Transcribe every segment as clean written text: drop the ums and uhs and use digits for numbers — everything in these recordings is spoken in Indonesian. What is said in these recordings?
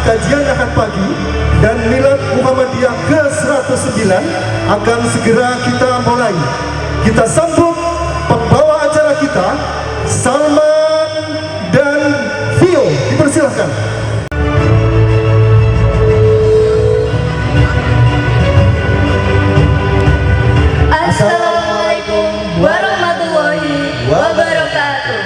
kajian Ahad pagi dan Milad Muhammadiyah ke-109 akan segera kita mulai. Kita sambut pembawa acara kita, Salman dan Vio. Dipersilahkan. Assalamualaikum warahmatullahi wabarakatuh.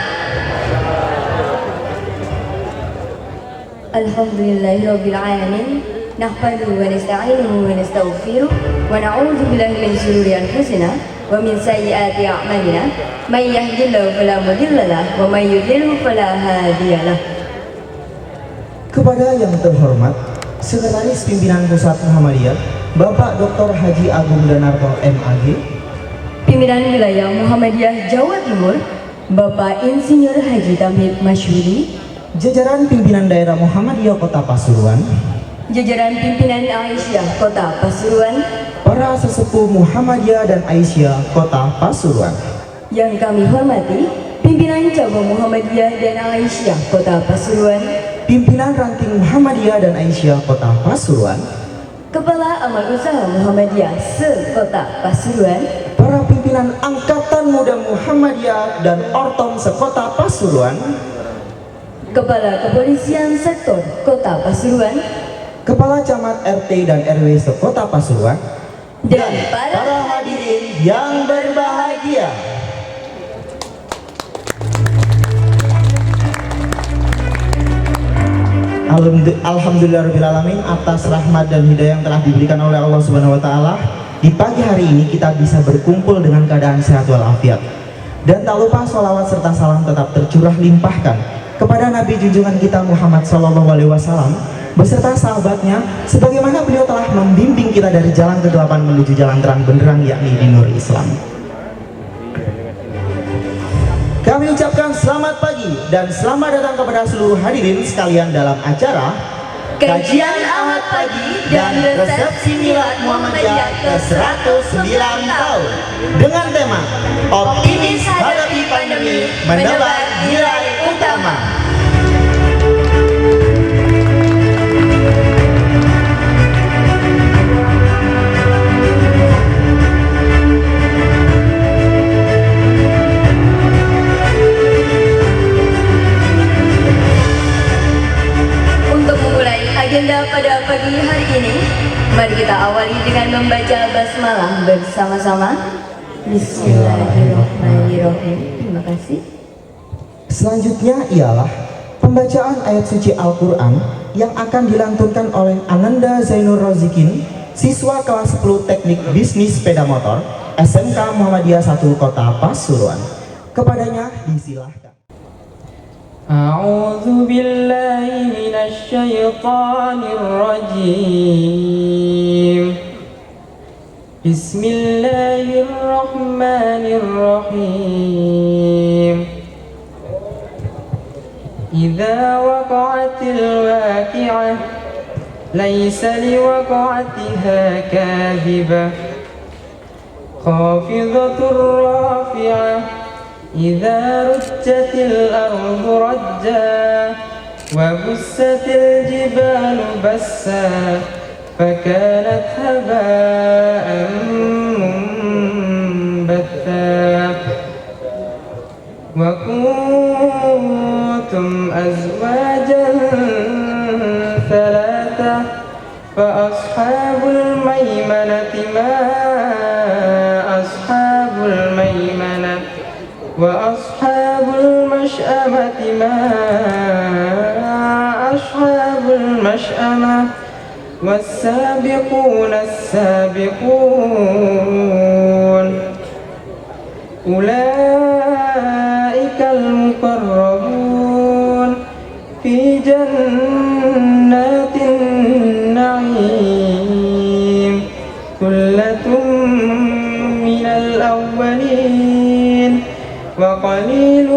Alhamdulillahirabbil alamin. Nahmaduhu wa nasta'inuhu wa nastaghfiruh wa na'udzu billahi min shururi anfusina wa min sayyiati a'malina. May yahdihillahu fala mudilla lahu wa may yudlilhu fala hadiyalah. Kepada yang terhormat Sekretaris Pimpinan Pusat Muhammadiyah Bapak Dr. Haji Agung Danarto MAG, Pimpinan Wilayah Muhammadiyah Jawa Timur Bapak Insinyur Haji Tamhid Masyuri, jajaran Pimpinan Daerah Muhammadiyah Kota Pasuruan, jajaran Pimpinan Aisyah Kota Pasuruan, para sesepuh Muhammadiyah dan Aisyah Kota Pasuruan, yang kami hormati Pimpinan Cabang Muhammadiyah dan Aisyah Kota Pasuruan, Pimpinan Ranting Muhammadiyah dan Aisyah Kota Pasuruan, Kepala Amal Usaha Muhammadiyah se-Kota Pasuruan, para pimpinan Angkatan Muda Muhammadiyah dan Ortom se-Kota Pasuruan, Kepala Kepolisian Sektor Kota Pasuruan, Kepala Camat RT dan RW se-Kota Pasuruan, dan para hadirin yang berbahagia. Alhamdulillahirrahmanirrahim atas rahmat dan hidayah yang telah diberikan oleh Allah Subhanahu wa taala. Di pagi hari ini kita bisa berkumpul dengan keadaan sehat walafiat. Dan tak lupa sholawat serta salam tetap tercurah limpahkan kepada Nabi junjungan kita Muhammad SAW beserta sahabatnya, sebagaimana beliau telah membimbing kita dari jalan kegelapan menuju jalan terang benderang, yakni di Nur Islam. Kami ucapkan selamat pagi dan selamat datang kepada seluruh hadirin sekalian dalam acara Kajian Ahad Pagi dan Resepsi Milad Muhammadiyah ke-109 tahun dengan tema Optimis Hadapi Pandemi Menebar Nilai Utama. Agenda pada pagi hari ini, mari kita awali dengan membaca basmalah bersama-sama. Bismillahirrahmanirrahim. Terima kasih. Selanjutnya ialah pembacaan ayat suci Al-Quran yang akan dilantunkan oleh Ananda Zainur Rozikin, siswa kelas 10 Teknik Bisnis Sepeda Motor SMK Muhammadiyah 1 Kota Pasuruan. Kepadanya disilahkan. أعوذ بالله من الشيطان الرجيم بسم الله الرحمن الرحيم إذا وقعت الواقعة ليس لوقعتها كاذبة خافضة رافعة إذا رجت الأرض رجا وبست الجبال بسا فكانت هباء منبثا وكنتم أزواجا ثلاثة فأصحاب الميمنة ما أصحاب الميمنة وأصحاب المشأمة ما أصحاب المشأمة والسابقون السابقون أولئك المقربون في جنات النعيم ثلة من الأولين وقليل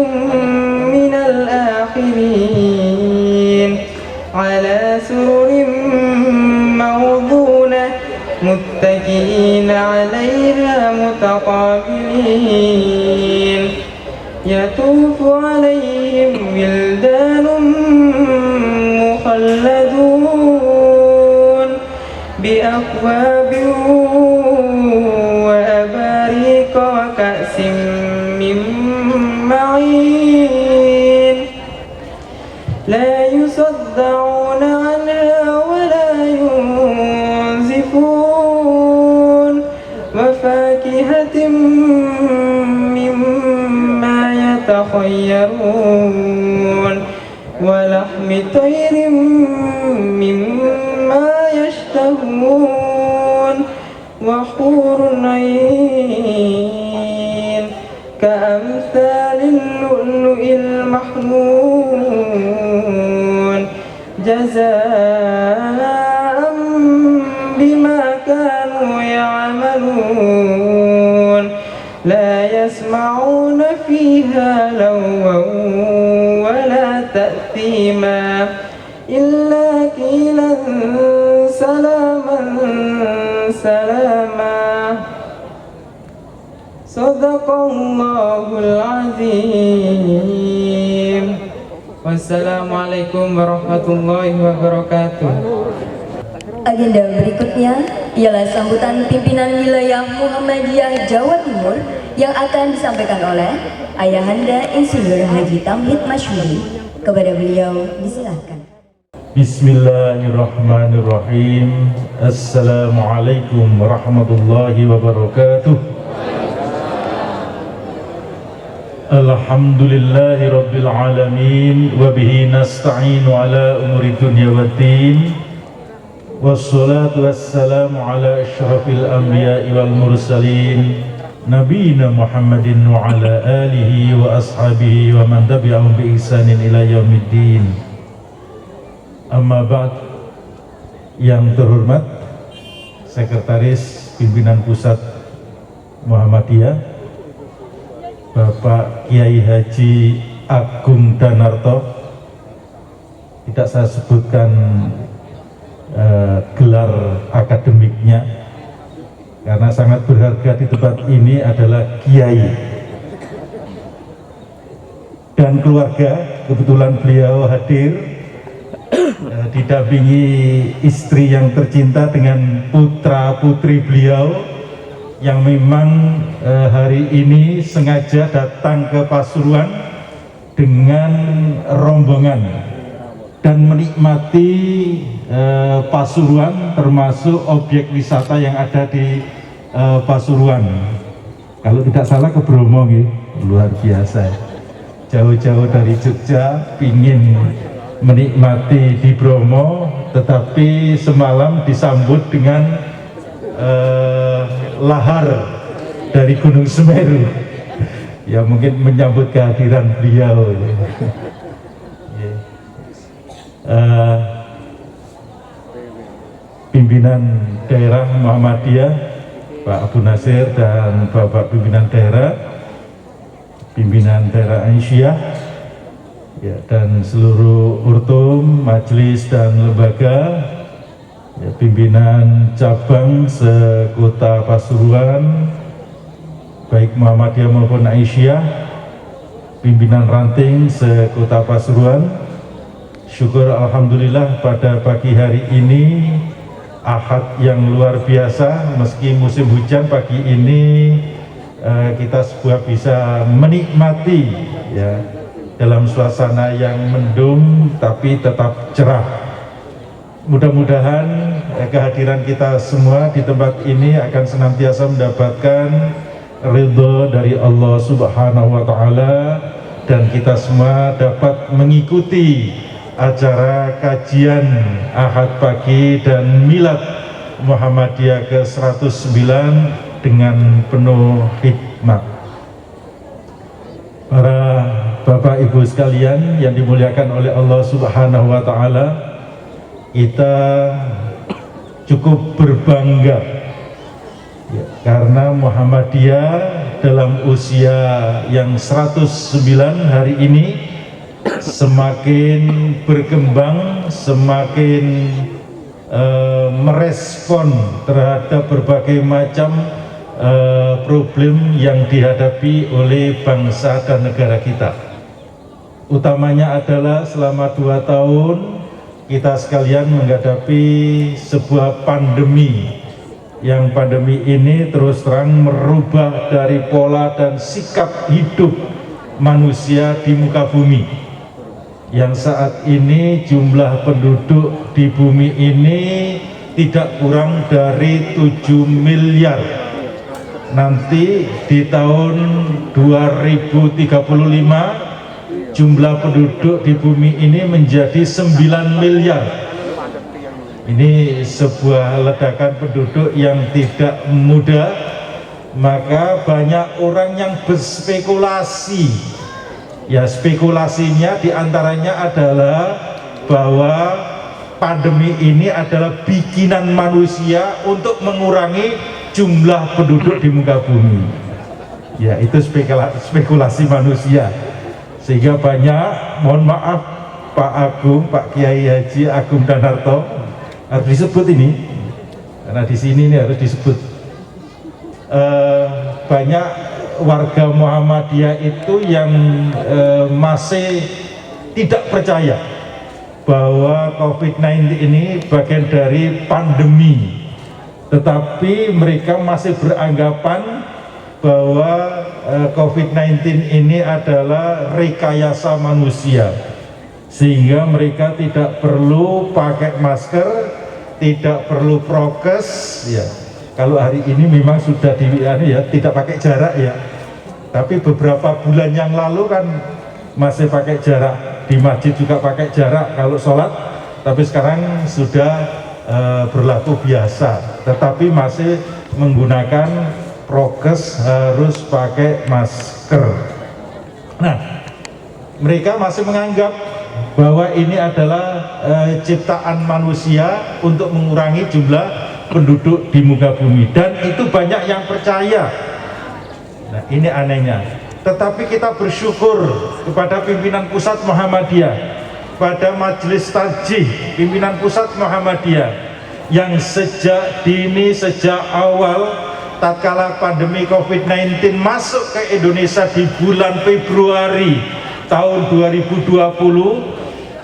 من الآخرين على سرر موضونة متكئين عليها متقابلين يطوف عليهم ولدان مخلدون بأكواب وأباريق وكأس من معين لا يصدعون عنها ولا ينزفون وفاكهة مما يتخيرون ولحم طير مما يشتهون وحور عين كأمثال اللؤلؤ المكنون جزاء بما كانوا يعملون لا يسمعون فيها لغوا ولا تأثيما إلا قيلا سلاما سلاما صدق الله العظيم والسلام عليكم ورحمة الله وبركاته. Agenda berikutnya ialah sambutan pimpinan wilayah Muhammadiyah Jawa Timur yang akan disampaikan oleh Ayahanda Insinyur Haji Tamhid Masyhuri. Kepada beliau disilahkan. Bismillahirrahmanirrahim. Assalamualaikum warahmatullahi wabarakatuh. Alhamdulillahi rabbil alamin wa bihi nasta'inu ala umuri dunya waddin. Wassalatu wassalamu ala asyrafil anbiya'i wal mursalin nabiyina Muhammadin wa ala alihi wa ashabihi wa man tabi'ahum bi ihsanin ila yaumiddin. Amma ba'd. Yang terhormat Sekretaris Pimpinan Pusat Muhammadiyah Bapak Kiai Haji Agung Danarto, tidak saya sebutkan gelar akademiknya karena sangat berharga di tempat ini adalah Kiai dan keluarga. Kebetulan beliau hadir didampingi istri yang tercinta dengan putra putri beliau yang memang hari ini sengaja datang ke Pasuruan dengan rombongan dan menikmati Pasuruan, termasuk objek wisata yang ada di Pasuruan. Kalau tidak salah ke Bromo, luar biasa. Jauh-jauh dari Jogja, pingin menikmati di Bromo, tetapi semalam disambut dengan lahar dari Gunung Semeru. Ya mungkin menyambut kehadiran beliau. Pimpinan daerah Muhammadiyah Pak Abu Nasir dan Bapak pimpinan daerah Aisyah ya, dan seluruh urtum, majelis dan lembaga ya, pimpinan cabang sekota Pasuruan baik Muhammadiyah maupun Aisyah, pimpinan ranting sekota Pasuruan. Syukur alhamdulillah pada pagi hari ini Ahad yang luar biasa, meski musim hujan pagi ini kita semua bisa menikmati ya dalam suasana yang mendung tapi tetap cerah. Mudah-mudahan kehadiran kita semua di tempat ini akan senantiasa mendapatkan ridho dari Allah Subhanahu wa Ta'ala, dan kita semua dapat mengikuti acara kajian Ahad pagi dan Milad Muhammadiyah ke-109 dengan penuh hikmat. Para Bapak Ibu sekalian yang dimuliakan oleh Allah Subhanahu wa Ta'ala, kita cukup berbangga ya, karena Muhammadiyah dalam usia yang 109 hari ini semakin berkembang, semakin merespon terhadap berbagai macam problem yang dihadapi oleh bangsa dan negara kita. Utamanya adalah selama 2 tahun kita sekalian menghadapi sebuah pandemi, yang pandemi ini terus terang merubah dari pola dan sikap hidup manusia di muka bumi, yang saat ini jumlah penduduk di bumi ini tidak kurang dari 7 miliar. Nanti di tahun 2035 jumlah penduduk di bumi ini menjadi 9 miliar. Ini sebuah ledakan penduduk yang tidak mudah, maka banyak orang yang berspekulasi. Ya, spekulasinya diantaranya adalah bahwa pandemi ini adalah bikinan manusia untuk mengurangi jumlah penduduk di muka bumi. Ya, itu spekulasi manusia. Sehingga banyak, mohon maaf Pak Agung, Pak Kiai Haji Agung Danarto, harus disebut ini, karena di sini ini harus disebut. Banyak warga Muhammadiyah itu yang masih tidak percaya bahwa COVID-19 ini bagian dari pandemi, tetapi mereka masih beranggapan bahwa COVID-19 ini adalah rekayasa manusia, sehingga mereka tidak perlu pakai masker, tidak perlu prokes. Ya, kalau hari ini memang sudah tidak pakai jarak ya, tapi beberapa bulan yang lalu kan masih pakai jarak, di masjid juga pakai jarak kalau sholat, tapi sekarang sudah berlaku biasa, tetapi masih menggunakan prokes, harus pakai masker. Nah, mereka masih menganggap bahwa ini adalah ciptaan manusia untuk mengurangi jumlah penduduk di muka bumi, dan itu banyak yang percaya. Nah, ini anehnya. Tetapi kita bersyukur kepada pimpinan pusat Muhammadiyah, pada majelis tarjih pimpinan pusat Muhammadiyah, yang sejak dini, sejak awal tatkala pandemi COVID-19 masuk ke Indonesia di bulan Februari tahun 2020,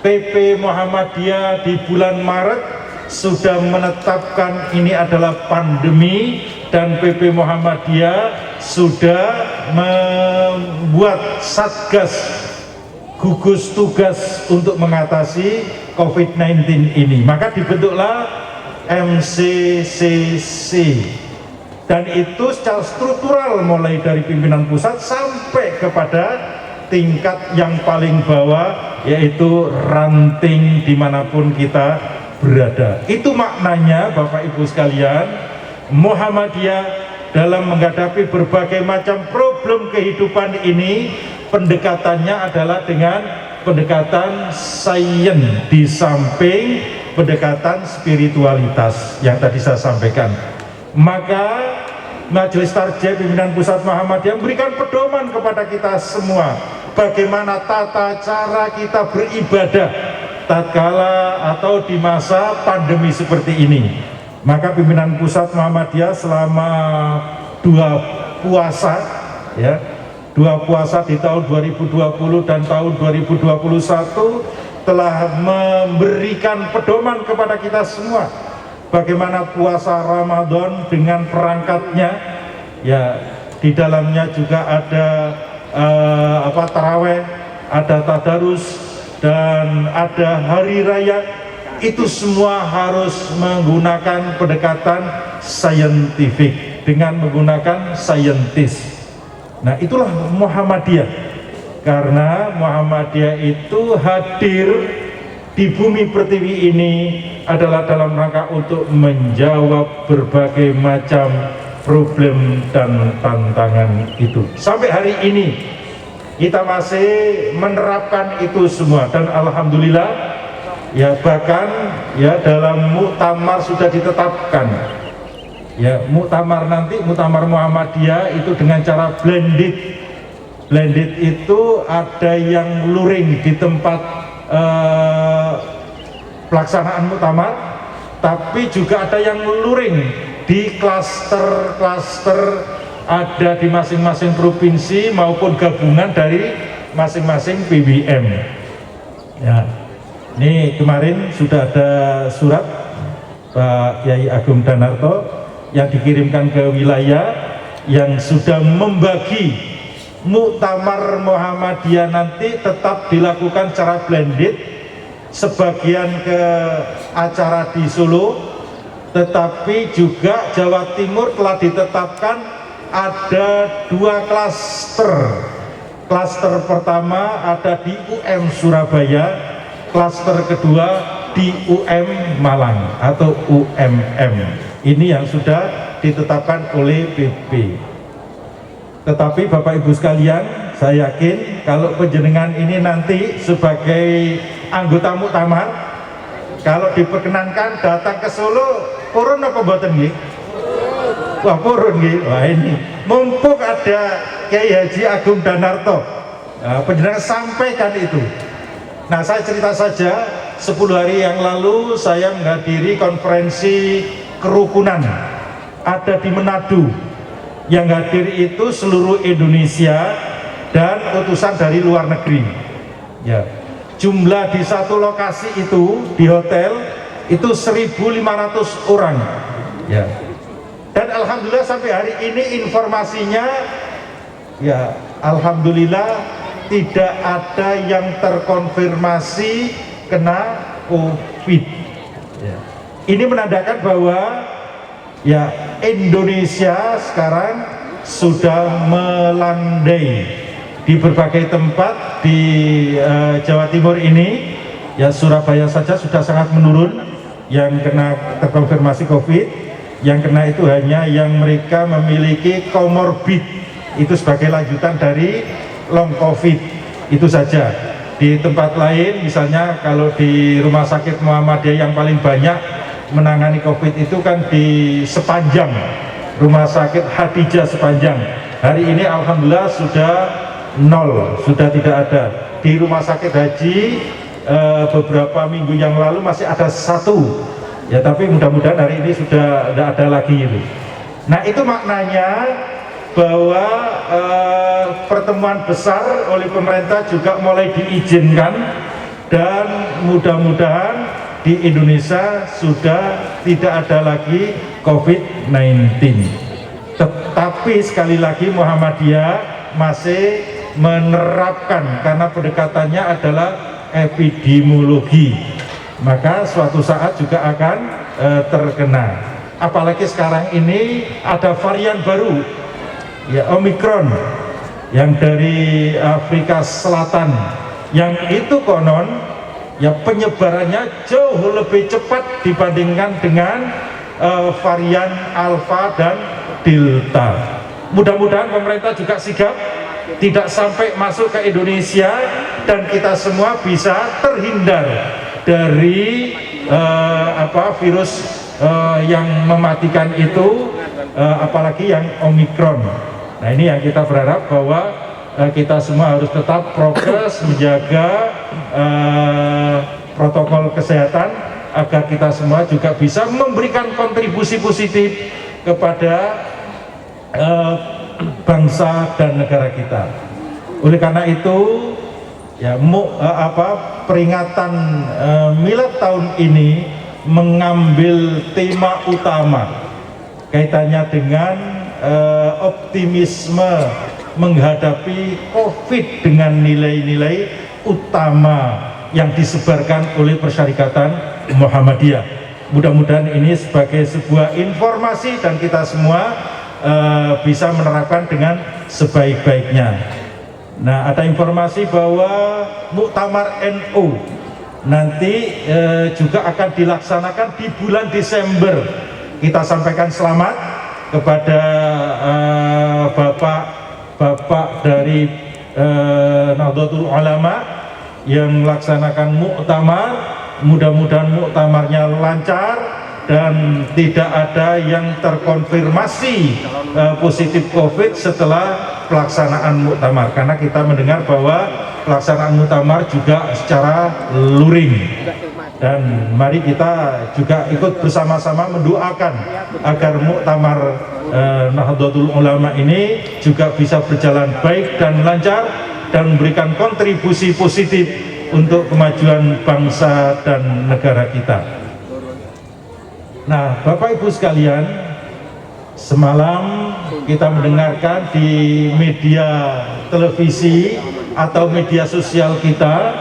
PP Muhammadiyah di bulan Maret sudah menetapkan ini adalah pandemi, dan PP Muhammadiyah sudah membuat satgas gugus tugas untuk mengatasi COVID-19 ini. Maka dibentuklah MCCC, dan itu secara struktural mulai dari pimpinan pusat sampai kepada tingkat yang paling bawah, yaitu ranting dimanapun kita berada. Itu maknanya Bapak Ibu sekalian, Muhammadiyah dalam menghadapi berbagai macam problem kehidupan ini, pendekatannya adalah dengan pendekatan sains di samping pendekatan spiritualitas yang tadi saya sampaikan. Maka Majelis Tarjih Pimpinan Pusat Muhammadiyah memberikan pedoman kepada kita semua bagaimana tata cara kita beribadah tatkala atau di masa pandemi seperti ini. Maka Pimpinan Pusat Muhammadiyah selama dua puasa di tahun 2020 dan tahun 2021 telah memberikan pedoman kepada kita semua bagaimana puasa Ramadan dengan perangkatnya. Ya, di dalamnya juga ada taraweh, ada tadarus, dan ada hari raya. Itu semua harus menggunakan pendekatan saintifik, dengan menggunakan saintis. Nah, itulah Muhammadiyah, karena Muhammadiyah itu hadir di bumi pertiwi ini adalah dalam rangka untuk menjawab berbagai macam problem dan tantangan itu. Sampai hari ini kita masih menerapkan itu semua, dan alhamdulillah ya, bahkan ya dalam muktamar sudah ditetapkan ya, muktamar nanti, muktamar Muhammadiyah itu dengan cara blended. Blended itu ada yang luring di tempat pelaksanaan muktamar, tapi juga ada yang luring di klaster-klaster, ada di masing-masing provinsi maupun gabungan dari masing-masing PBM. Ya, Ini kemarin sudah ada surat Pak Kiai Agung Danarto yang dikirimkan ke wilayah yang sudah membagi Muktamar Muhammadiyah nanti tetap dilakukan secara blended, sebagian ke acara di Solo, tetapi juga Jawa Timur telah ditetapkan ada 2 klaster. Klaster pertama ada di UM Surabaya, klaster kedua di UM Malang atau UMM. Ini yang sudah ditetapkan oleh PP. Tetapi Bapak Ibu sekalian, saya yakin kalau penjenengan ini nanti sebagai anggota muktamar, kalau diperkenankan datang ke Solo, purun apa mboten nggih? Wah, purun nggih. Wah, ini mumpung ada Kiai Haji Agung Danarto, nah, penjenengan sampaikan itu. Nah, saya cerita saja, 10 hari yang lalu saya menghadiri konferensi kerukunan ada di Manado. Yang hadir itu seluruh Indonesia dan utusan dari luar negeri. Ya, jumlah di satu lokasi itu di hotel itu 1.500 orang. Ya, dan alhamdulillah sampai hari ini informasinya, ya alhamdulillah tidak ada yang terkonfirmasi kena COVID. Ya. Ini menandakan bahwa ya Indonesia sekarang sudah melandai di berbagai tempat di Jawa Timur ini. Ya, Surabaya saja sudah sangat menurun yang kena terkonfirmasi COVID. Yang kena itu hanya yang mereka memiliki comorbid, itu sebagai lanjutan dari long COVID, itu saja. Di tempat lain misalnya kalau di Rumah Sakit Muhammadiyah yang paling banyak menangani COVID itu kan di Sepanjang, Rumah Sakit Hadijah Sepanjang. Hari ini alhamdulillah sudah 0, sudah tidak ada. Di Rumah Sakit Haji beberapa minggu yang lalu masih ada 1, ya, tapi mudah-mudahan hari ini sudah tidak ada lagi itu. Nah, itu maknanya bahwa pertemuan besar oleh pemerintah juga mulai diizinkan, dan mudah-mudahan di Indonesia sudah tidak ada lagi COVID-19. Tetapi sekali lagi Muhammadiyah masih menerapkan, karena pendekatannya adalah epidemiologi, maka suatu saat juga akan terkena. Apalagi sekarang ini ada varian baru, ya, Omikron, yang dari Afrika Selatan, yang itu konon ya penyebarannya jauh lebih cepat dibandingkan dengan varian Alpha dan Delta. Mudah-mudahan pemerintah juga sigap tidak sampai masuk ke Indonesia dan kita semua bisa terhindar dari virus yang mematikan itu, apalagi yang Omikron. Nah, ini yang kita berharap bahwa kita semua harus tetap prokes, menjaga protokol kesehatan agar kita semua juga bisa memberikan kontribusi positif kepada bangsa dan negara kita. Oleh karena itu, ya, peringatan Milad tahun ini mengambil tema utama kaitannya dengan optimisme menghadapi COVID dengan nilai-nilai utama yang disebarkan oleh Persyarikatan Muhammadiyah. Mudah-mudahan ini sebagai sebuah informasi dan kita semua bisa menerapkan dengan sebaik-baiknya. Nah, ada informasi bahwa Muktamar NU nanti juga akan dilaksanakan di bulan Desember. Kita sampaikan selamat kepada Bapak dari Nahdlatul Ulama yang melaksanakan muktamar. Mudah-mudahan muktamarnya lancar dan tidak ada yang terkonfirmasi positif COVID setelah pelaksanaan muktamar, karena kita mendengar bahwa pelaksanaan muktamar juga secara luring. Dan mari kita juga ikut bersama-sama mendoakan agar muktamar Nahdlatul Ulama ini juga bisa berjalan baik dan lancar dan memberikan kontribusi positif untuk kemajuan bangsa dan negara kita. Nah, Bapak Ibu sekalian, semalam kita mendengarkan di media televisi atau media sosial kita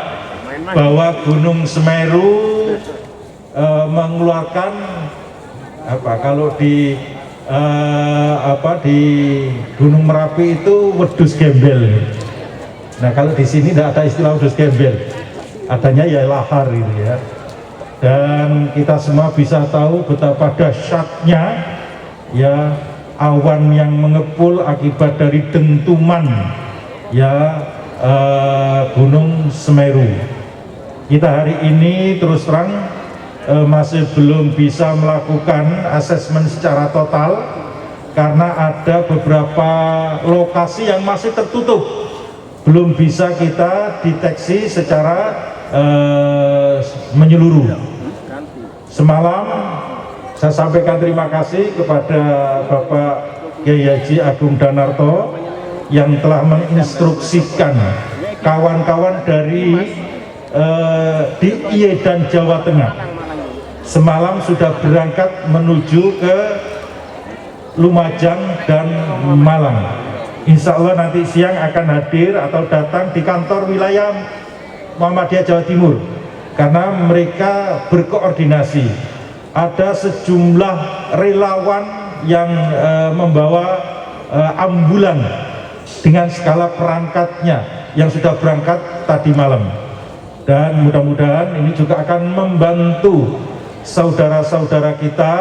bahwa Gunung Semeru mengeluarkan kalau di Gunung Merapi itu wedhus gembel. Nah, kalau di sini tidak ada istilah wedhus gembel, adanya ya lahar itu ya. Dan kita semua bisa tahu betapa dahsyatnya ya awan yang mengepul akibat dari dentuman ya Gunung Semeru. Kita hari ini terus terang masih belum bisa melakukan asesmen secara total karena ada beberapa lokasi yang masih tertutup, belum bisa kita deteksi secara menyeluruh. Semalam saya sampaikan terima kasih kepada Bapak Kiai Haji Agung Danarto yang telah menginstruksikan kawan-kawan dari DIY dan Jawa Tengah. Semalam sudah berangkat menuju ke Lumajang dan Malang. Insya Allah nanti siang akan hadir atau datang di kantor wilayah Muhammadiyah Jawa Timur karena mereka berkoordinasi. Ada sejumlah relawan yang membawa ambulan dengan skala perangkatnya yang sudah berangkat tadi malam, dan mudah-mudahan ini juga akan membantu saudara-saudara kita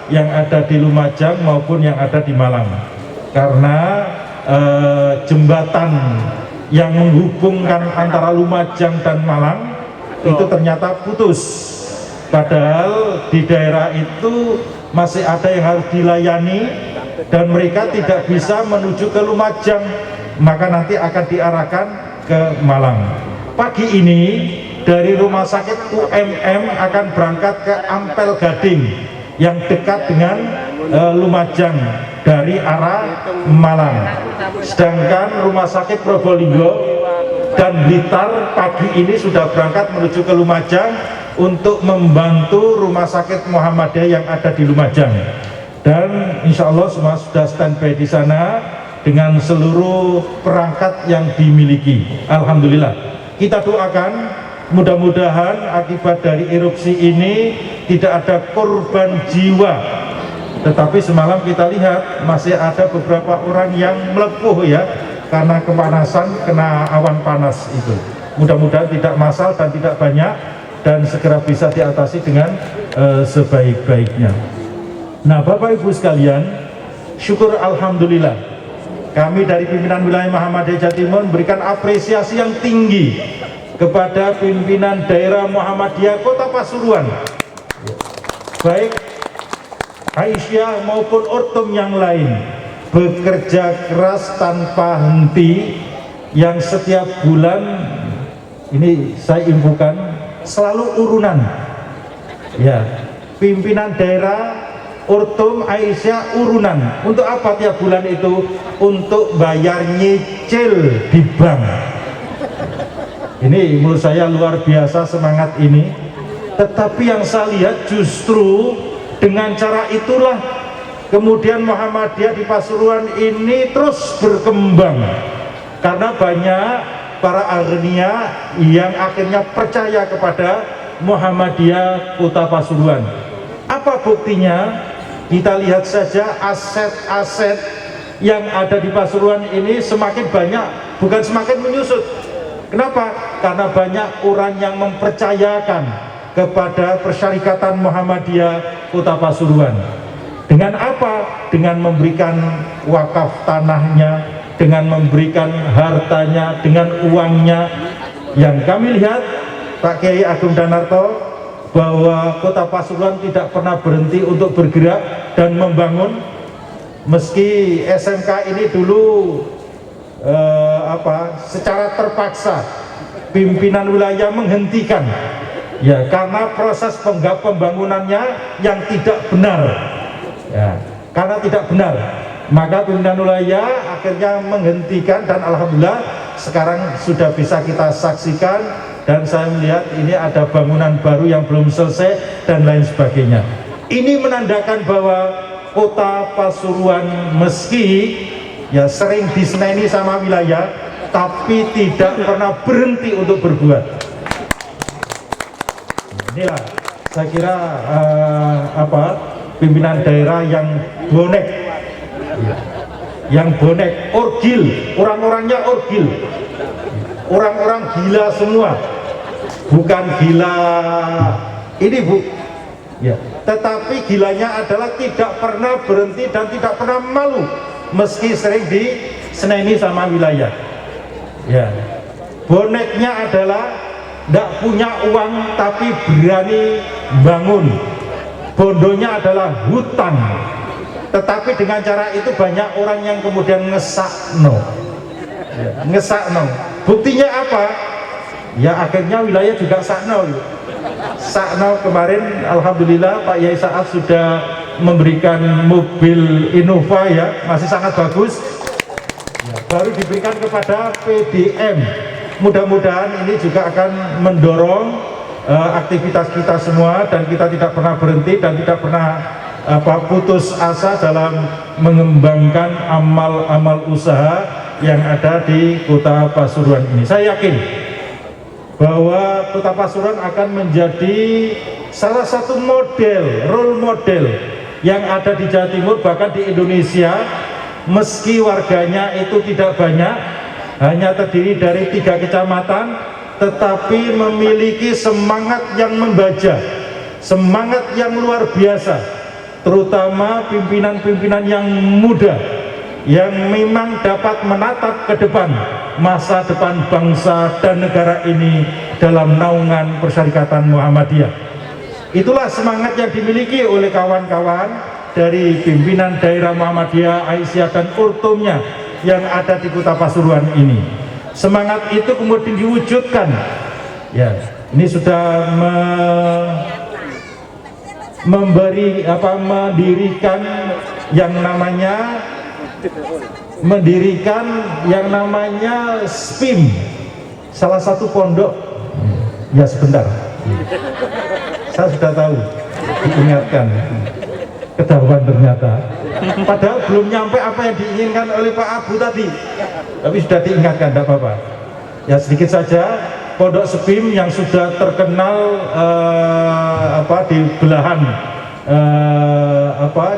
yang ada di Lumajang maupun yang ada di Malang, karena jembatan yang menghubungkan antara Lumajang dan Malang itu ternyata putus, padahal di daerah itu masih ada yang harus dilayani dan mereka tidak bisa menuju ke Lumajang, maka nanti akan diarahkan ke Malang. Pagi ini dari Rumah Sakit UMM akan berangkat ke Ampel Gading yang dekat dengan Lumajang dari arah Malang, sedangkan Rumah Sakit Probolinggo dan Blitar pagi ini sudah berangkat menuju ke Lumajang untuk membantu Rumah Sakit Muhammadiyah yang ada di Lumajang, dan insya Allah semua sudah standby di sana dengan seluruh perangkat yang dimiliki. Alhamdulillah, kita doakan mudah-mudahan akibat dari erupsi ini tidak ada korban jiwa, tetapi semalam kita lihat masih ada beberapa orang yang melepuh ya karena kepanasan, kena awan panas itu. Mudah-mudahan tidak massal dan tidak banyak dan segera bisa diatasi dengan sebaik-baiknya. Nah, Bapak Ibu sekalian, syukur alhamdulillah kami dari pimpinan wilayah Muhammadiyah Jawa Timur memberikan apresiasi yang tinggi kepada pimpinan daerah Muhammadiyah Kota Pasuruan, baik Aisyah maupun Ortum yang lain, bekerja keras tanpa henti, yang setiap bulan ini saya infokan selalu urunan ya, pimpinan daerah Ortum, Aisyah urunan. Untuk apa tiap bulan itu? Untuk bayar nyicil di bank. Ini menurut saya luar biasa semangat ini. Tetapi yang saya lihat justru dengan cara itulah kemudian Muhammadiyah di Pasuruan ini terus berkembang, karena banyak para agnia yang akhirnya percaya kepada Muhammadiyah Kota Pasuruan. Apa buktinya? Kita lihat saja aset-aset yang ada di Pasuruan ini semakin banyak, bukan semakin menyusut. Kenapa? Karena banyak orang yang mempercayakan kepada Persyarikatan Muhammadiyah Kota Pasuruan. Dengan apa? Dengan memberikan wakaf tanahnya, dengan memberikan hartanya, dengan uangnya. Yang kami lihat Pak Kiai Agung Danarto bahwa Kota Pasuruan tidak pernah berhenti untuk bergerak dan membangun, meski SMK ini dulu secara terpaksa pimpinan wilayah menghentikan ya, karena proses pembangunannya yang tidak benar ya, karena tidak benar, maka pimpinan wilayah akhirnya menghentikan, dan alhamdulillah sekarang sudah bisa kita saksikan dan saya melihat ini ada bangunan baru yang belum selesai dan lain sebagainya. Ini menandakan bahwa Kota Pasuruan meski ya sering diseneni sama wilayah, tapi tidak pernah berhenti untuk berbuat. Inilah saya kira pimpinan daerah yang bonek, orgil, orang-orangnya orgil, orang-orang gila semua, bukan gila ini bu, ya, tetapi gilanya adalah tidak pernah berhenti dan tidak pernah malu meski sering diseneni sama wilayah. Ya, boneknya adalah tidak punya uang tapi berani bangun. Bondonya adalah hutang, tetapi dengan cara itu banyak orang yang kemudian ngesakno. Buktinya apa? Ya akhirnya wilayah juga sakno. Kemarin alhamdulillah Pak Yai Sa'af sudah memberikan mobil Innova, ya masih sangat bagus, ya, baru diberikan kepada PDM. Mudah-mudahan ini juga akan mendorong aktivitas kita semua, dan kita tidak pernah berhenti dan tidak pernah putus asa dalam mengembangkan amal-amal usaha yang ada di Kota Pasuruan ini. Saya yakin bahwa Kota Pasuruan akan menjadi salah satu model, role model yang ada di Jawa Timur, bahkan di Indonesia, meski warganya itu tidak banyak, hanya terdiri dari 3 kecamatan, tetapi memiliki semangat yang membaja, semangat yang luar biasa, terutama pimpinan-pimpinan yang muda yang memang dapat menatap ke depan masa depan bangsa dan negara ini dalam naungan Persyarikatan Muhammadiyah. Itulah semangat yang dimiliki oleh kawan-kawan dari pimpinan daerah Muhammadiyah, Aisyah dan Urtumnya yang ada di Kota Pasuruan ini. Semangat itu kemudian diwujudkan, ya ini sudah mendirikan yang namanya SPIM, salah satu pondok. Ya sebentar, saya sudah tahu, diingatkan, ketahuan ternyata, padahal belum nyampe apa yang diinginkan oleh Pak Abu tadi, tapi sudah diingatkan, tidak apa-apa. Ya sedikit saja, pondok SPIM yang sudah terkenal di belahan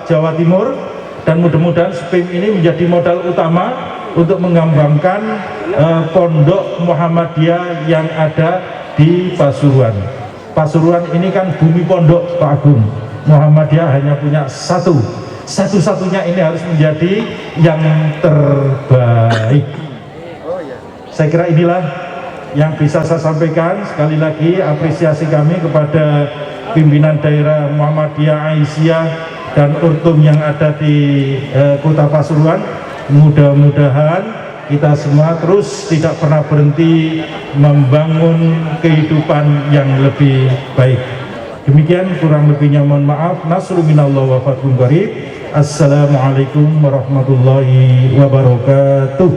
Jawa Timur, dan mudah-mudahan SPIM ini menjadi modal utama untuk mengembangkan pondok Muhammadiyah yang ada di Pasuruan. Pasuruan ini kan bumi pondok Pak Agung. Muhammadiyah hanya punya satu-satunya, ini harus menjadi yang terbaik. Saya kira inilah yang bisa saya sampaikan. Sekali lagi apresiasi kami kepada pimpinan daerah Muhammadiyah, Aisyah dan Urtum yang ada di Kota Pasuruan. Mudah-mudahan kita semua terus tidak pernah berhenti membangun kehidupan yang lebih baik. Demikian, kurang lebihnya mohon maaf. Nasrul minallah wa fathun qarib. Assalamualaikum warahmatullahi wabarakatuh.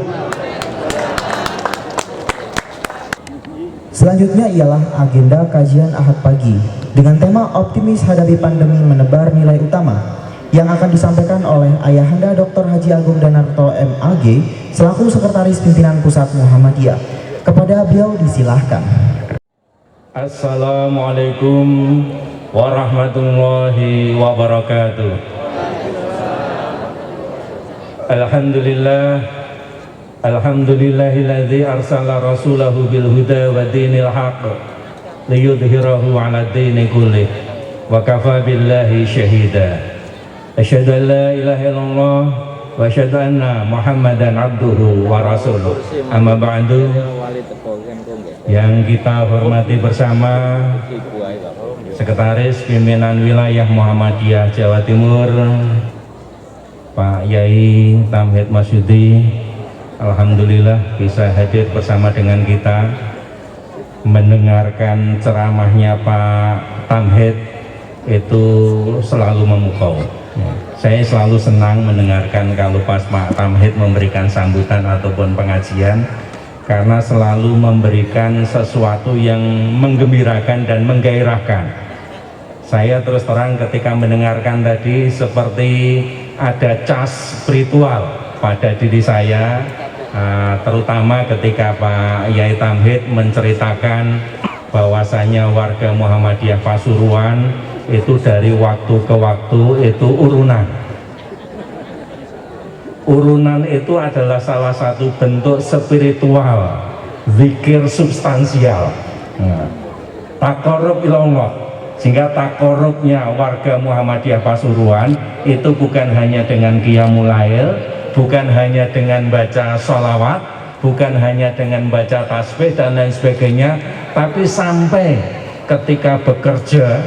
Selanjutnya ialah agenda kajian Ahad pagi dengan tema optimis hadapi pandemi menebar nilai utama, yang akan disampaikan oleh Ayahanda Dr. Haji Agung Danarto MAG selaku Sekretaris Pimpinan Pusat Muhammadiyah. Kepada beliau disilahkan. Assalamualaikum warahmatullahi wabarakatuh. Alhamdulillahilladzi arsala rasulahu bil huda wa dinil haqq liyudhhirahu 'ala dini kullih wa kafa billahi syahida. Asyhadu an la ilaha illallah wa asyhadu anna Muhammadan abduhu wa rasuluh. Amma ba'du. Yang kita hormati bersama Sekretaris Pimpinan Wilayah Muhammadiyah Jawa Timur Pak Yai Tamhid Masyudi, alhamdulillah bisa hadir bersama dengan kita mendengarkan ceramahnya Pak Tamhid. Itu selalu memukau. Saya selalu senang mendengarkan kalau pas Pak Tamhid memberikan sambutan ataupun pengajian, karena selalu memberikan sesuatu yang menggembirakan dan menggairahkan. Saya terus terang ketika mendengarkan tadi seperti ada cas spiritual pada diri saya, terutama ketika Pak Yai Tamhid menceritakan bahwasanya warga Muhammadiyah Pasuruan itu dari waktu ke waktu itu urunan. Urunan itu adalah salah satu bentuk spiritual, zikir substansial, taqarrub ilallah. Sehingga takorubnya warga Muhammadiyah Pasuruan itu bukan hanya dengan qiyamul lail, bukan hanya dengan baca sholawat, bukan hanya dengan baca tasbih dan lain sebagainya, tapi sampai ketika bekerja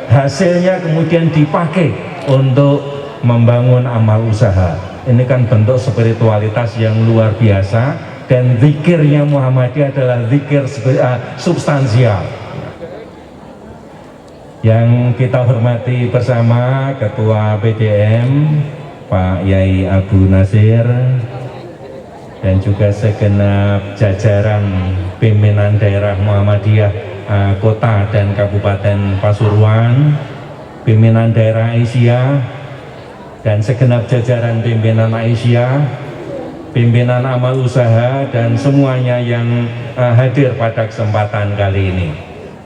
hasilnya kemudian dipakai untuk membangun amal usaha. Ini kan bentuk spiritualitas yang luar biasa, dan zikirnya Muhammadiyah adalah zikir substansial. Yang kita hormati bersama Ketua PDM Pak Yai Abu Nasir dan juga segenap jajaran pimpinan daerah Muhammadiyah Kota dan Kabupaten Pasuruan, pimpinan daerah Aisyah dan segenap jajaran pimpinan Aisyah, pimpinan amal usaha dan semuanya yang hadir pada kesempatan kali ini.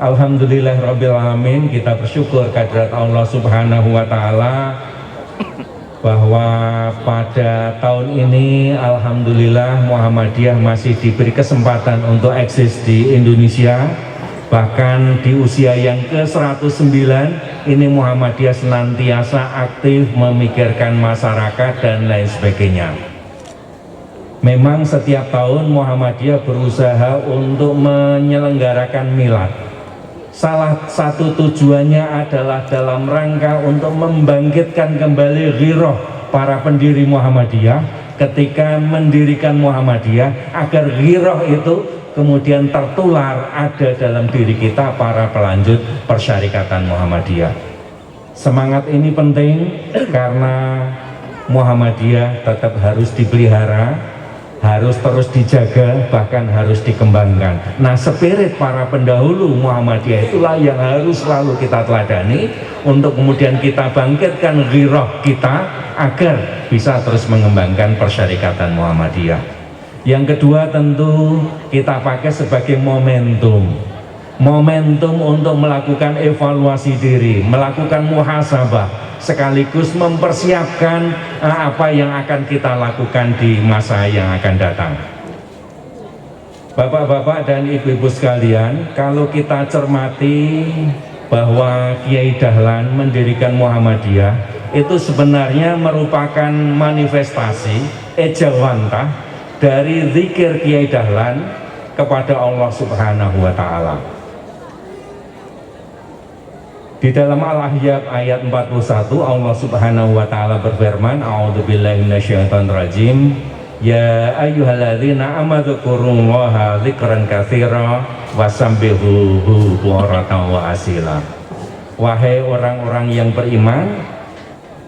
Alhamdulillah Rabbil Alamin, kita bersyukur kehadirat Allah Subhanahu wa Ta'ala bahwa pada tahun ini Alhamdulillah Muhammadiyah masih diberi kesempatan untuk eksis di Indonesia. Bahkan di usia yang ke-109 ini Muhammadiyah senantiasa aktif memikirkan masyarakat dan lain sebagainya. Memang setiap tahun Muhammadiyah berusaha untuk menyelenggarakan milad. Salah satu tujuannya adalah dalam rangka untuk membangkitkan kembali ghirah para pendiri Muhammadiyah ketika mendirikan Muhammadiyah, agar ghirah itu kemudian tertular ada dalam diri kita para pelanjut persyarikatan Muhammadiyah. Semangat ini penting karena Muhammadiyah tetap harus dipelihara, harus terus dijaga, bahkan harus dikembangkan. Nah, spirit para pendahulu Muhammadiyah itulah yang harus selalu kita teladani untuk kemudian kita bangkitkan ghirah kita agar bisa terus mengembangkan persyarikatan Muhammadiyah. Yang kedua tentu kita pakai sebagai momentum untuk melakukan evaluasi diri, melakukan muhasabah, sekaligus mempersiapkan apa yang akan kita lakukan di masa yang akan datang. Bapak-bapak dan ibu-ibu sekalian, kalau kita cermati bahwa Kiai Dahlan mendirikan Muhammadiyah itu sebenarnya merupakan manifestasi ejawantah dari zikir Kiai Dahlan kepada Allah Subhanahu wa Ta'ala. Di dalam Al-Ahzab ayat 41 Allah Subhanahu wa Ta'ala berfirman, a'udzubillahi minasyaitonirrajim, ya ayyuhalladzina amanu dzkurullaha dzikran katsira wasabbihuhu bukratan wa asila. Wahai orang-orang yang beriman,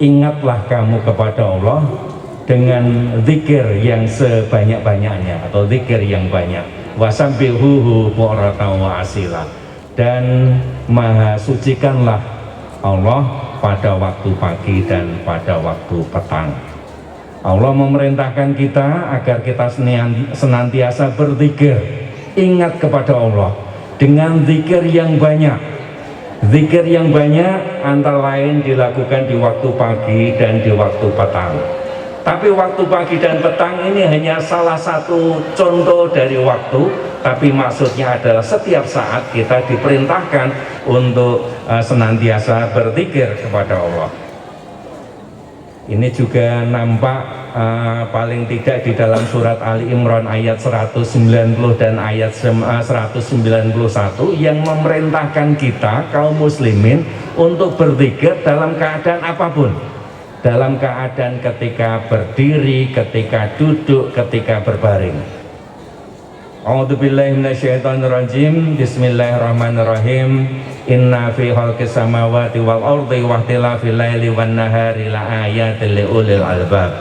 ingatlah kamu kepada Allah dengan zikir yang sebanyak-banyaknya atau zikir yang banyak, wasabbihuhu bukratan wa asila, dan maha sucikanlah Allah pada waktu pagi dan pada waktu petang. Allah memerintahkan kita agar kita senantiasa berzikir, ingat kepada Allah dengan zikir yang banyak. Zikir yang banyak antara lain dilakukan di waktu pagi dan di waktu petang. Tapi waktu pagi dan petang ini hanya salah satu contoh dari waktu, tapi maksudnya adalah setiap saat kita diperintahkan untuk senantiasa berzikir kepada Allah. Ini juga nampak paling tidak di dalam surat Ali Imran ayat 190 dan ayat 191 yang memerintahkan kita kaum muslimin untuk berzikir dalam keadaan apapun. Dalam keadaan ketika berdiri, ketika duduk, ketika berbaring. A'udzubillahi minasyaitonirrajim. Bismillahirrahmanirrahim. Inna fi khalqis samawati wal ardi wa ikhtilafil laili wan nahari la ayatin liulil albab.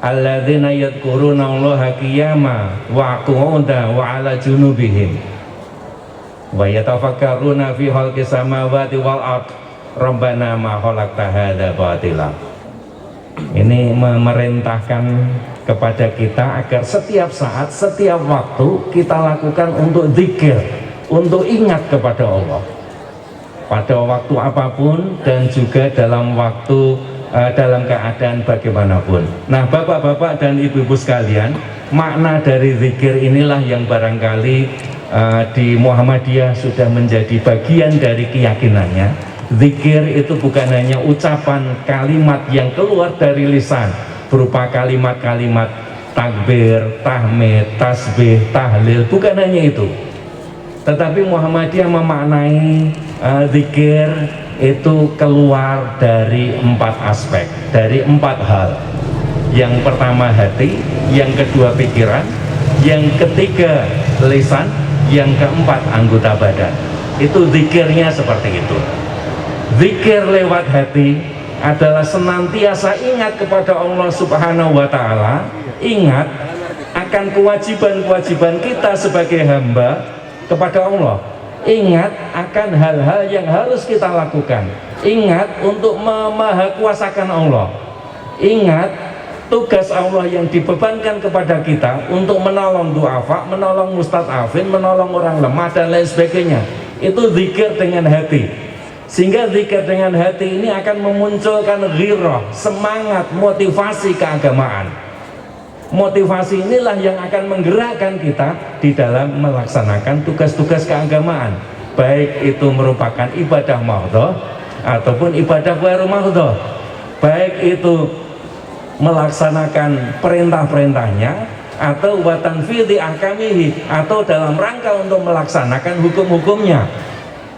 alladzina yadhkuruna Allaha qiyama wa qu'udan wa 'ala junubihim wa yatafakkaruna fi khalqis samawati wal ard rabbana ma khalaqta hadza batila. Ini memerintahkan kepada kita agar setiap saat, setiap waktu kita lakukan untuk zikir, untuk ingat kepada Allah pada waktu apapun dan juga dalam waktu dalam keadaan bagaimanapun. Nah, bapak-bapak dan ibu-ibu sekalian, makna dari zikir inilah yang barangkali di Muhammadiyah sudah menjadi bagian dari keyakinannya. Zikir itu bukan hanya ucapan kalimat yang keluar dari lisan berupa kalimat-kalimat takbir, tahmid, tasbih, tahlil, bukan hanya itu. Tetapi Muhammadiyah memaknai zikir itu keluar dari 4 aspek, dari 4 hal. Yang pertama hati, yang kedua pikiran, yang ketiga lisan, yang keempat anggota badan. Itu zikirnya seperti itu. Zikir lewat hati adalah senantiasa ingat kepada Allah Subhanahu wa Ta'ala, ingat akan kewajiban-kewajiban kita sebagai hamba kepada Allah, ingat akan hal-hal yang harus kita lakukan, ingat untuk memahakuasakan Allah, ingat tugas Allah yang dibebankan kepada kita untuk menolong du'afa, menolong mustad'afin, menolong orang lemah dan lain sebagainya. Itu zikir dengan hati. Sehingga zikir dengan hati ini akan memunculkan ghirah, semangat, motivasi keagamaan. Motivasi inilah yang akan menggerakkan kita di dalam melaksanakan tugas-tugas keagamaan, baik itu merupakan ibadah mahdhah ataupun ibadah ghairu mahdhah, baik itu melaksanakan perintah-perintahnya atau wa tanfidhi ahkamihi, atau dalam rangka untuk melaksanakan hukum-hukumnya.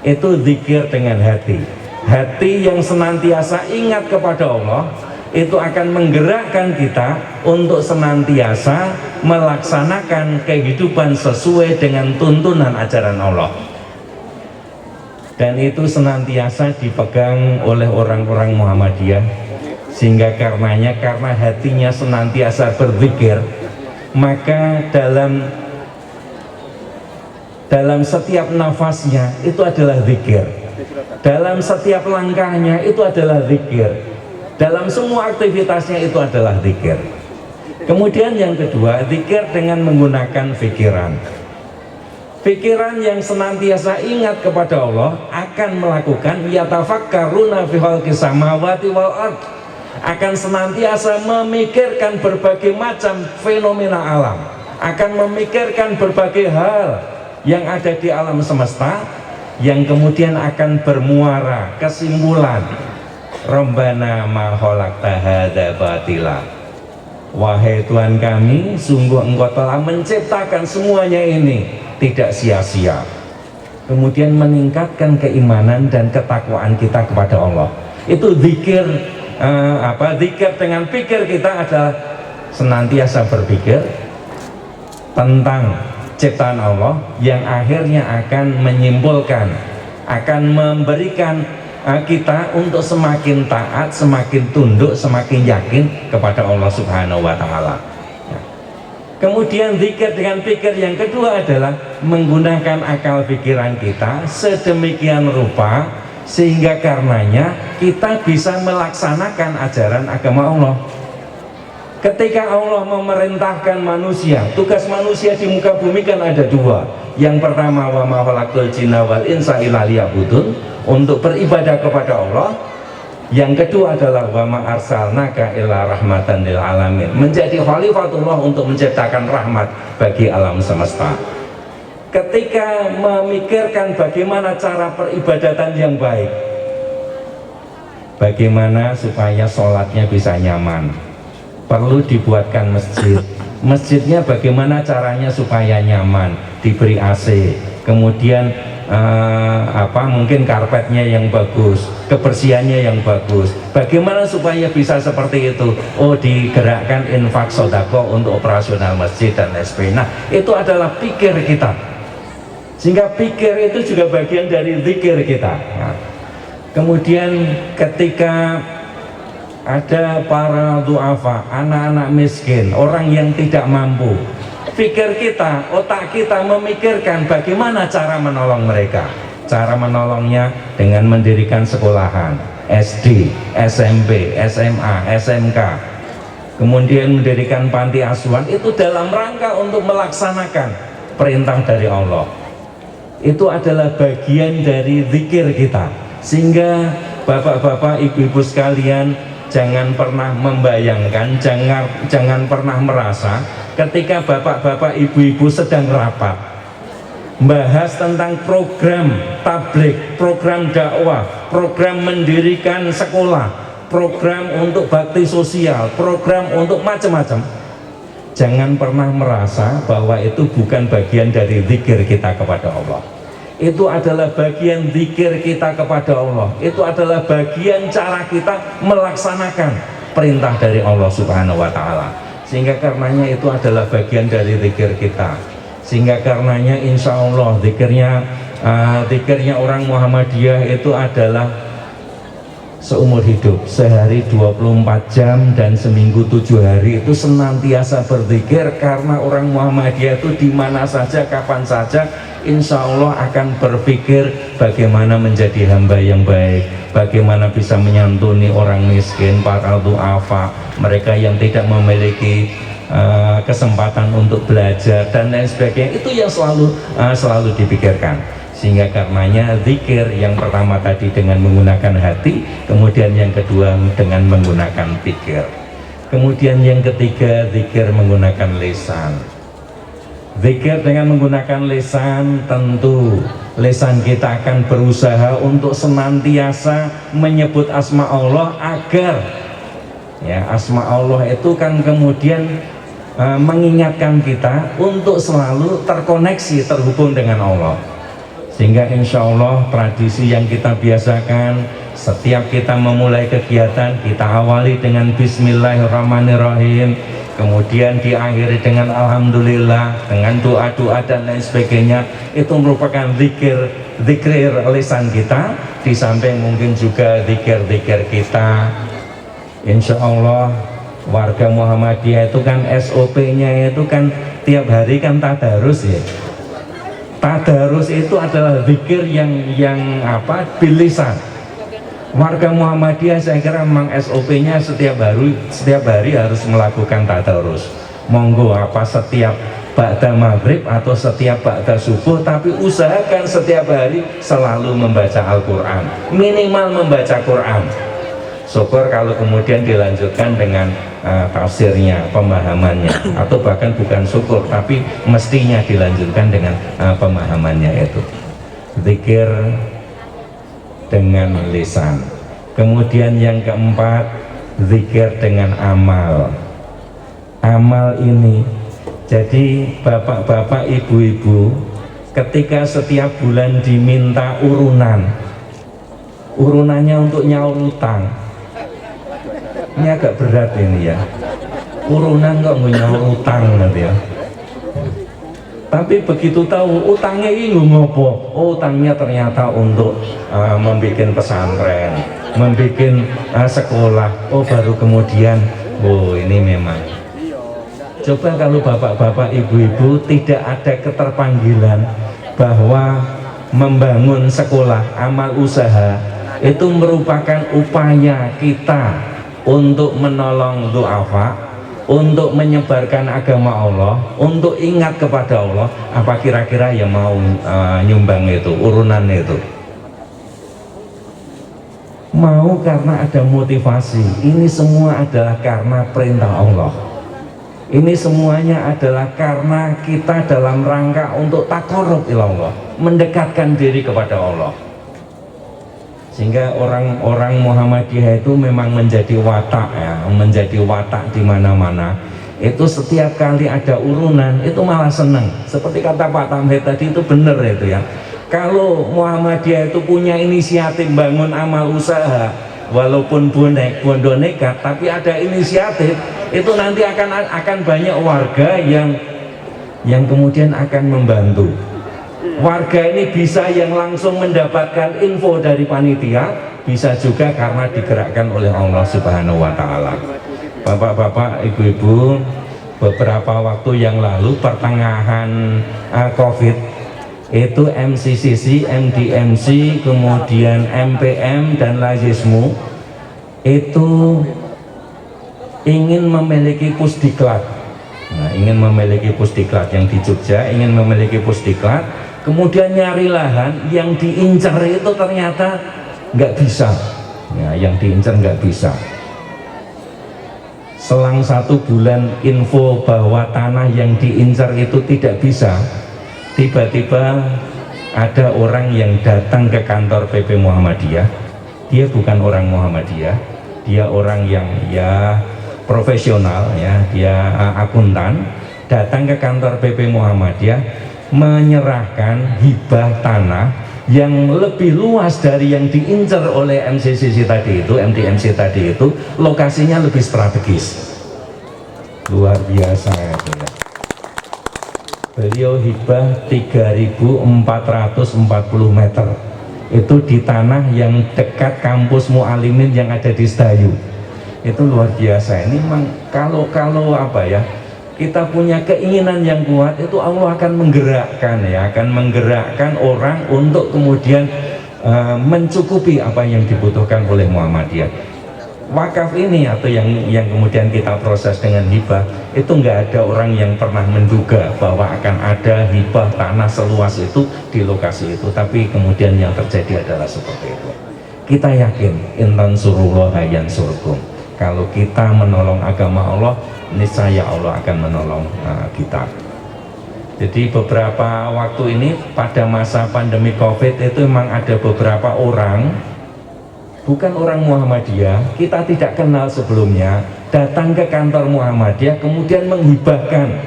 Itu zikir dengan hati. Hati yang senantiasa ingat kepada Allah itu akan menggerakkan kita untuk senantiasa melaksanakan kehidupan sesuai dengan tuntunan ajaran Allah. Dan itu senantiasa dipegang oleh orang-orang Muhammadiyah, sehingga karena hatinya senantiasa berzikir, maka dalam setiap nafasnya itu adalah zikir, dalam setiap langkahnya itu adalah zikir, dalam semua aktivitasnya itu adalah zikir. Kemudian yang kedua, zikir dengan menggunakan pikiran. Pikiran yang senantiasa ingat kepada Allah akan melakukan yatafakkaruna fi khalqis samawati wal ard, akan senantiasa memikirkan berbagai macam fenomena alam, akan memikirkan berbagai hal yang ada di alam semesta, yang kemudian akan bermuara kesimpulan Rabbana ma khalaqta hadza batila. Wahai Tuhan kami, sungguh Engkau telah menciptakan semuanya ini tidak sia-sia. Kemudian meningkatkan keimanan dan ketakwaan kita kepada Allah. Itu zikir zikir dengan pikir kita adalah senantiasa berpikir tentang ciptaan Allah yang akhirnya akan menyimpulkan, akan memberikan kita untuk semakin taat, semakin tunduk, semakin yakin kepada Allah Subhanahu wa Ta'ala. Kemudian zikir dengan pikir yang kedua adalah menggunakan akal pikiran kita sedemikian rupa sehingga karenanya kita bisa melaksanakan ajaran agama Allah. Ketika Allah memerintahkan manusia, tugas manusia di muka bumi kan ada 2. Yang pertama, wa ma khalaqtul jinna wal insa illa liya'budun, untuk beribadah kepada Allah. Yang kedua adalah wa ma arsalnaka illa rahmatan lil alamin, menjadi khalifatullah untuk menciptakan rahmat bagi alam semesta. Ketika memikirkan bagaimana cara peribadatan yang baik, bagaimana supaya sholatnya bisa nyaman, perlu dibuatkan masjid. Masjidnya bagaimana caranya supaya nyaman, diberi AC, kemudian mungkin karpetnya yang bagus, kebersihannya yang bagus. Bagaimana supaya bisa seperti itu? Oh, digerakkan infak sodako untuk operasional masjid dan SP. Nah, itu adalah pikir kita, sehingga pikir itu juga bagian dari zikir kita. Nah, kemudian ketika ada para du'afa, anak-anak miskin, orang yang tidak mampu. Pikir kita, otak kita memikirkan bagaimana cara menolong mereka. Cara menolongnya dengan mendirikan sekolahan, SD, SMP, SMA, SMK, kemudian mendirikan panti asuhan, itu dalam rangka untuk melaksanakan perintah dari Allah. Itu adalah bagian dari zikir kita. Sehingga bapak-bapak, ibu-ibu sekalian, jangan pernah membayangkan, jangan pernah merasa ketika bapak-bapak, ibu-ibu sedang rapat bahas tentang program tabligh, program dakwah, program mendirikan sekolah, program untuk bakti sosial, program untuk macam-macam. Jangan pernah merasa bahwa itu bukan bagian dari zikir kita kepada Allah. Itu adalah bagian zikir kita kepada Allah. Itu adalah bagian cara kita melaksanakan perintah dari Allah Subhanahu wa Ta'ala. Sehingga karenanya itu adalah bagian dari zikir kita. Sehingga karenanya insya Allah zikirnya orang Muhammadiyah itu adalah seumur hidup, sehari 24 jam dan seminggu 7 hari itu senantiasa berzikir. Karena orang Muhammadiyah itu di mana saja, kapan saja, insya Allah akan berpikir bagaimana menjadi hamba yang baik, bagaimana bisa menyantuni orang miskin, para du'afa, mereka yang tidak memiliki kesempatan untuk belajar dan lain sebagainya. Itu yang selalu dipikirkan. Sehingga karenanya zikir yang pertama tadi dengan menggunakan hati, kemudian yang kedua dengan menggunakan pikir, kemudian yang ketiga zikir menggunakan lisan. Zikir dengan menggunakan lisan, tentu lisan kita akan berusaha untuk senantiasa menyebut asma Allah, agar ya asma Allah itu kan kemudian mengingatkan kita untuk selalu terkoneksi, terhubung dengan Allah. Sehingga insya Allah tradisi yang kita biasakan, setiap kita memulai kegiatan kita awali dengan Bismillahirrahmanirrahim, kemudian diakhiri dengan Alhamdulillah, dengan doa-doa dan lain sebagainya. Itu merupakan zikir lisan kita, di samping mungkin juga zikir kita. Insya Allah warga Muhammadiyah itu kan SOP-nya itu kan tiap hari kan tadarus ya. Tadarus itu adalah zikir yang bilisan. Warga Muhammadiyah saya kira memang SOP-nya setiap hari harus melakukan tadarus. Monggo apa setiap ba'da maghrib atau setiap ba'da subuh, tapi usahakan setiap hari selalu membaca Al-Quran, minimal membaca Quran. Syukur kalau kemudian dilanjutkan dengan tafsirnya, pemahamannya, atau bahkan bukan syukur tapi mestinya dilanjutkan dengan pemahamannya. Itu zikir dengan lisan. Kemudian yang keempat, zikir dengan amal. Amal ini, jadi bapak-bapak, ibu-ibu, ketika setiap bulan diminta urunannya untuk nyaur utang, ini agak berat ini ya, urunan kok nyaur utang nanti ya. Tapi begitu tahu utangnya ini ngopo, oh utangnya ternyata untuk membuat pesantren, membuat sekolah, oh baru kemudian, oh ini memang. Coba kalau bapak-bapak, ibu-ibu tidak ada keterpanggilan bahwa membangun sekolah, amal usaha itu merupakan upaya kita untuk menolong du'afa, untuk menyebarkan agama Allah, untuk ingat kepada Allah. Apa kira-kira yang mau nyumbang itu, urunan itu? Mau karena ada motivasi. Ini semua adalah karena perintah Allah. Ini semuanya adalah karena kita dalam rangka untuk taqarrub ilallah, mendekatkan diri kepada Allah. Sehingga orang-orang Muhammadiyah itu memang menjadi watak ya, menjadi watak di mana-mana. Itu setiap kali ada urunan itu malah senang. Seperti kata Pak Tamhid tadi, itu benar itu ya. Kalau Muhammadiyah itu punya inisiatif bangun amal usaha, walaupun bondo nekat, tapi ada inisiatif, itu nanti akan banyak warga yang kemudian akan membantu. Warga ini bisa yang langsung mendapatkan info dari panitia, bisa juga karena digerakkan oleh Allah Subhanahu wa Ta'ala. Bapak-bapak, ibu-ibu, beberapa waktu yang lalu pertengahan COVID itu MCCC, MDMC, kemudian MPM dan Lazismu itu ingin memiliki pusdiklat. Nah, ingin memiliki pusdiklat yang di Jogja, ingin memiliki pusdiklat, kemudian nyari lahan, yang diincar itu ternyata nggak bisa. Ya, yang diincar nggak bisa. Selang 1 bulan info bahwa tanah yang diincar itu tidak bisa, tiba-tiba ada orang yang datang ke kantor PP Muhammadiyah. Dia bukan orang Muhammadiyah, dia orang yang ya profesional, ya, dia akuntan, datang ke kantor PP Muhammadiyah menyerahkan hibah tanah yang lebih luas dari yang diincar oleh MCCC tadi itu, MDMC tadi itu, lokasinya lebih strategis. Luar biasa itu ya. Beliau hibah 3.440 meter. Itu di tanah yang dekat kampus Mu'alimin yang ada di Sedayu. Itu luar biasa. Ini memang kalau apa ya, kita punya keinginan yang kuat, itu Allah akan menggerakkan ya, akan menggerakkan orang untuk kemudian mencukupi apa yang dibutuhkan oleh Muhammadiyah. Wakaf ini atau yang kemudian kita proses dengan hibah, itu nggak ada orang yang pernah menduga bahwa akan ada hibah tanah seluas itu di lokasi itu, tapi kemudian yang terjadi adalah seperti itu. Kita yakin intan surullah yansurkum. Kalau kita menolong agama Allah, niscaya Allah akan menolong kita. Jadi beberapa waktu ini pada masa pandemi COVID itu memang ada beberapa orang, bukan orang Muhammadiyah, kita tidak kenal sebelumnya, datang ke kantor Muhammadiyah kemudian menghibahkan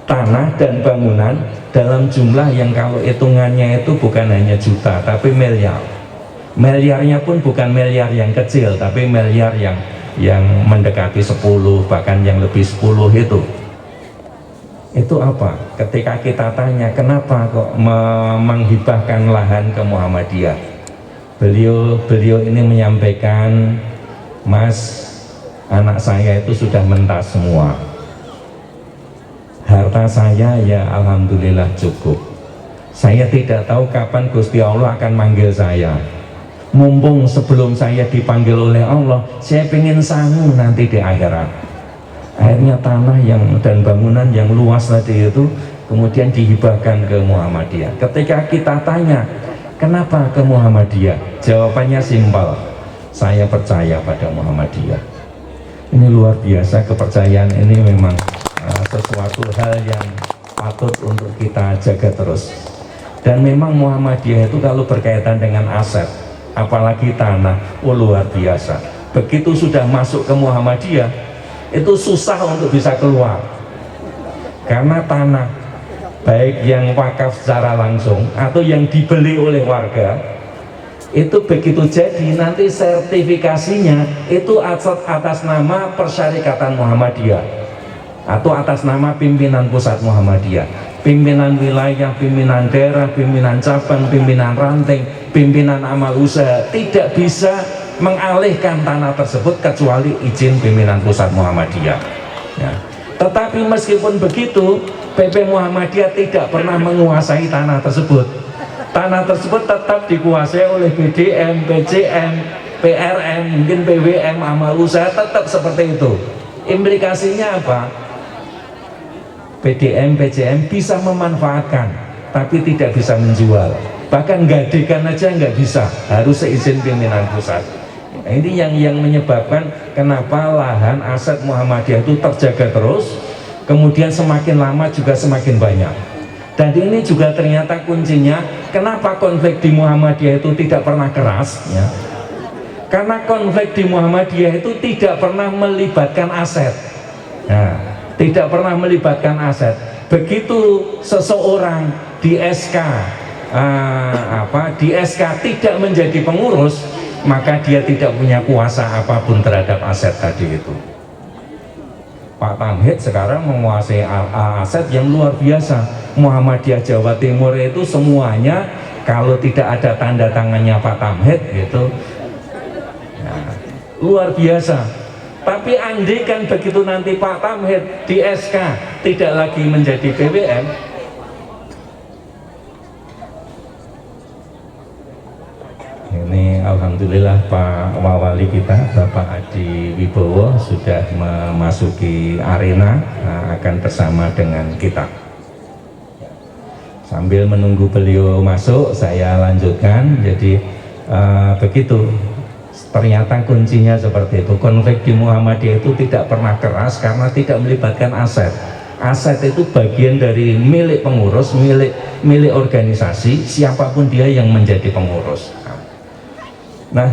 tanah dan bangunan dalam jumlah yang kalau hitungannya itu bukan hanya juta tapi miliar. Miliarnya pun bukan miliar yang kecil tapi miliar yang mendekati 10, bahkan yang lebih 10 itu apa? Ketika kita tanya kenapa kok menghibahkan lahan ke Muhammadiyah, beliau ini menyampaikan, Mas, anak saya itu sudah mentas semua, harta saya ya alhamdulillah cukup, saya tidak tahu kapan Gusti Allah akan manggil saya. Mumpung sebelum saya dipanggil oleh Allah, saya ingin sangu nanti di akhirat. Akhirnya tanah dan bangunan yang luas tadi itu kemudian dihibahkan ke Muhammadiyah. Ketika kita tanya, kenapa ke Muhammadiyah? Jawabannya simpel, saya percaya pada Muhammadiyah. Ini luar biasa, kepercayaan ini memang sesuatu hal yang patut untuk kita jaga terus. Dan memang Muhammadiyah itu kalau berkaitan dengan aset, apalagi tanah, luar biasa. Begitu sudah masuk ke Muhammadiyah, itu susah untuk bisa keluar, karena tanah baik yang wakaf secara langsung atau yang dibeli oleh warga, itu begitu jadi nanti sertifikasinya itu atas nama Persyarikatan Muhammadiyah atau atas nama pimpinan pusat Muhammadiyah, pimpinan wilayah, pimpinan daerah, pimpinan cabang, pimpinan ranting, pimpinan amal usaha tidak bisa mengalihkan tanah tersebut kecuali izin pimpinan pusat Muhammadiyah ya. Tetapi meskipun begitu, PP Muhammadiyah tidak pernah menguasai tanah tersebut. Tanah tersebut tetap dikuasai oleh BDM, PCM, PRM, mungkin PWM, amal usaha, tetap seperti itu. Implikasinya apa? PDM, PCM bisa memanfaatkan tapi tidak bisa menjual, bahkan gadekan aja nggak bisa, harus seizin pimpinan pusat. Nah, ini yang menyebabkan kenapa lahan aset Muhammadiyah itu terjaga terus, kemudian semakin lama juga semakin banyak. Dan ini juga ternyata kuncinya kenapa konflik di Muhammadiyah itu tidak pernah keras ya. Karena konflik di Muhammadiyah itu tidak pernah melibatkan aset. Nah, tidak pernah melibatkan aset. Begitu seseorang di SK di SK tidak menjadi pengurus, maka dia tidak punya kuasa apapun terhadap aset tadi itu. Pak Tamhid sekarang menguasai aset yang luar biasa. Muhammadiyah Jawa Timur itu semuanya kalau tidak ada tanda tangannya Pak Tamhid gitu, luar biasa. Tapi andai kan begitu nanti Pak Tamhid di SK tidak lagi menjadi BWM, ini alhamdulillah Pak Wawali kita Bapak Adi Wibowo sudah memasuki arena, akan bersama dengan kita. Sambil menunggu beliau masuk, saya lanjutkan. Jadi begitu, ternyata kuncinya seperti itu. Konflik di Muhammadiyah itu tidak pernah keras karena tidak melibatkan aset. Aset itu bagian dari milik pengurus, milik organisasi, siapapun dia yang menjadi pengurus. Nah,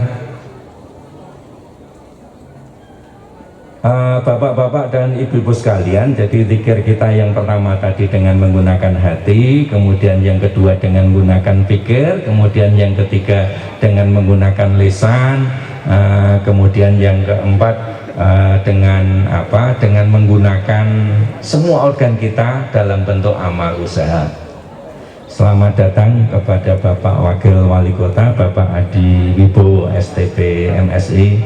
bapak-bapak dan ibu-ibu sekalian, jadi zikir kita yang pertama tadi dengan menggunakan hati, kemudian yang kedua dengan menggunakan pikir, kemudian yang ketiga dengan menggunakan lisan, kemudian yang keempat dengan apa? Dengan menggunakan semua organ kita dalam bentuk amal usaha. Selamat datang kepada Bapak Wakil Wali Kota, Bapak Adi Wibowo, STP MSI.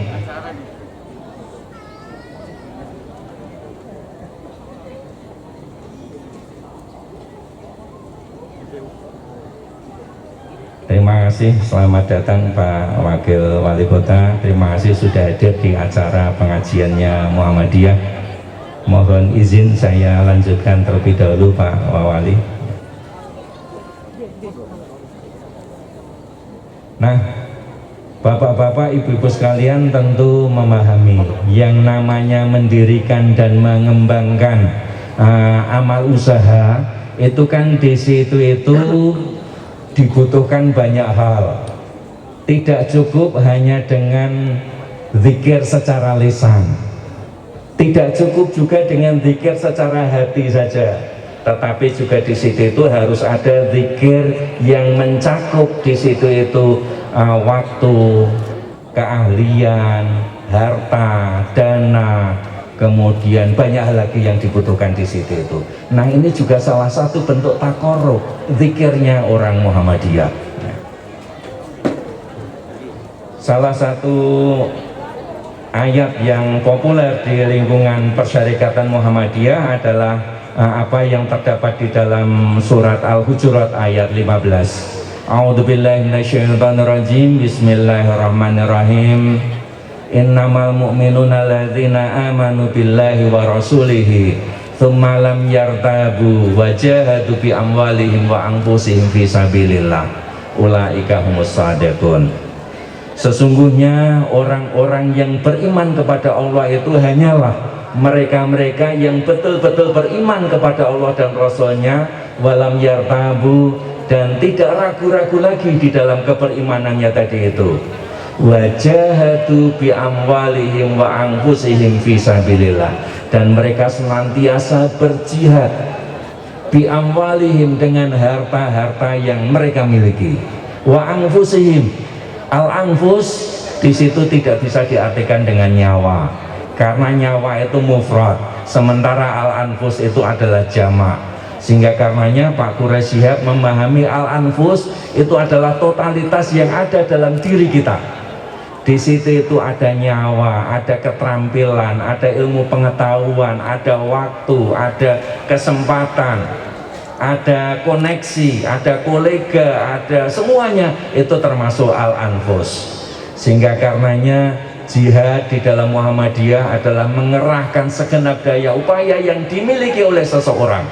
Terima kasih, selamat datang Pak Wakil Wali Kota. Terima kasih sudah hadir di acara pengajiannya Muhammadiyah. Mohon izin saya lanjutkan terlebih dahulu Pak Wali. Nah, bapak-bapak, ibu-ibu sekalian tentu memahami yang namanya mendirikan dan mengembangkan amal usaha itu kan di situ itu dibutuhkan banyak hal. Tidak cukup hanya dengan zikir secara lisan, tidak cukup juga dengan zikir secara hati saja, tetapi juga di situ itu harus ada zikir yang mencakup di situ itu waktu, keahlian, harta, dana, kemudian banyak hal lagi yang dibutuhkan di situ itu. Nah, ini juga salah satu bentuk takorrub zikirnya orang Muhammadiyah. Salah satu ayat yang populer di lingkungan persyarikatan Muhammadiyah adalah apa yang terdapat di dalam surat Al-Hujurat ayat 15. A'udzubillahi minasyaitonirrajim. Bismillahirrahmanirrahim. Innamal mu'minuna alladzina amanu billahi wa rasulihi tsumma lam yartabu wa jahadu bi amwalihim wa anfusihim fi sabilillah ulaika humus shadiqun. Sesungguhnya orang-orang yang beriman kepada Allah itu hanyalah mereka-mereka yang betul-betul beriman kepada Allah dan Rasul-Nya, walam yartabu, dan tidak ragu-ragu lagi di dalam keberimanannya tadi itu, wajahatu bi amwalihim wa anfusihim fi sabilillah, dan mereka senantiasa berjihad bi amwalihim, dengan harta-harta yang mereka miliki, wa anfusihim, al-anfus di situ tidak bisa diartikan dengan nyawa karena nyawa itu mufrad, sementara al-anfus itu adalah jamak. Sehingga karenanya Pak Quraisy Shihab memahami al-anfus itu adalah totalitas yang ada dalam diri kita. Di situ itu ada nyawa, ada keterampilan, ada ilmu pengetahuan, ada waktu, ada kesempatan, ada koneksi, ada kolega, ada semuanya, itu termasuk al-anfus. Sehingga karenanya jihad di dalam Muhammadiyah adalah mengerahkan segenap daya upaya yang dimiliki oleh seseorang,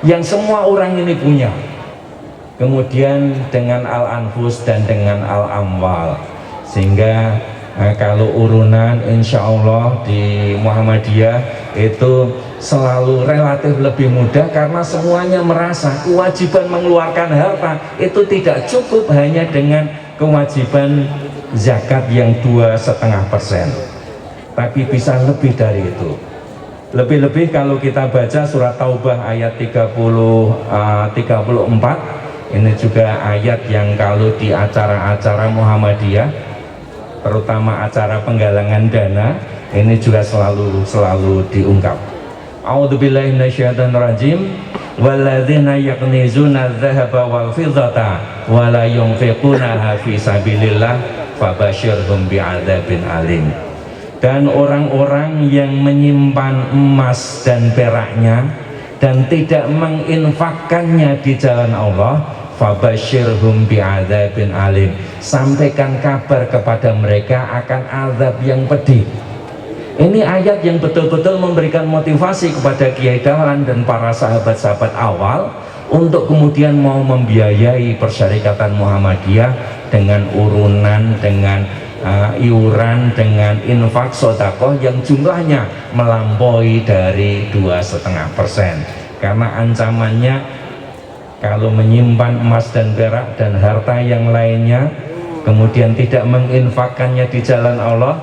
yang semua orang ini punya, kemudian dengan al-anfus dan dengan al-amwal. Sehingga kalau urunan insya Allah di Muhammadiyah itu selalu relatif lebih mudah karena semuanya merasa kewajiban mengeluarkan harta itu tidak cukup hanya dengan kewajiban zakat yang 2,5%, tapi bisa lebih dari itu. Lebih-lebih kalau kita baca surat Taubah ayat 34, ini juga ayat yang kalau di acara-acara Muhammadiyah, terutama acara penggalangan dana, ini juga selalu diungkap. A'udzubillahi minasyaitonirrajim. Walladzina yaknizuna adz-dzahaba wal fiddata wa la yunfiqunaha fi sabilillah fabashshirhum bi'adzabin alim. Dan orang-orang yang menyimpan emas dan peraknya dan tidak menginfakkannya di jalan Allah, fabashirhum bi'adzabin alim, sampaikan kabar kepada mereka akan azab yang pedih. Ini ayat yang betul-betul memberikan motivasi kepada Kiai Dahlan dan para sahabat-sahabat awal untuk kemudian mau membiayai Persyarikatan Muhammadiyah dengan urunan, dengan iuran, dengan infak sodakoh yang jumlahnya melampaui dari 2,5%. Karena ancamannya kalau menyimpan emas dan perak dan harta yang lainnya kemudian tidak menginfakkannya di jalan Allah,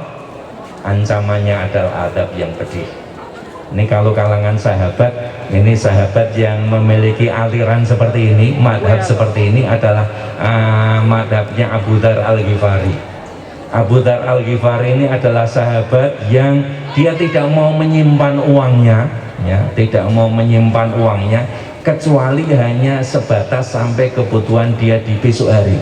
ancamannya adalah azab yang pedih. Ini kalau kalangan sahabat, ini sahabat yang memiliki aliran seperti ini, madhab seperti ini adalah madhabnya Abu Dzar Al-Ghifari. Abu Dzar Al-Ghifari ini adalah sahabat yang dia tidak mau menyimpan uangnya, ya, tidak mau menyimpan uangnya kecuali hanya sebatas sampai kebutuhan dia di besok hari.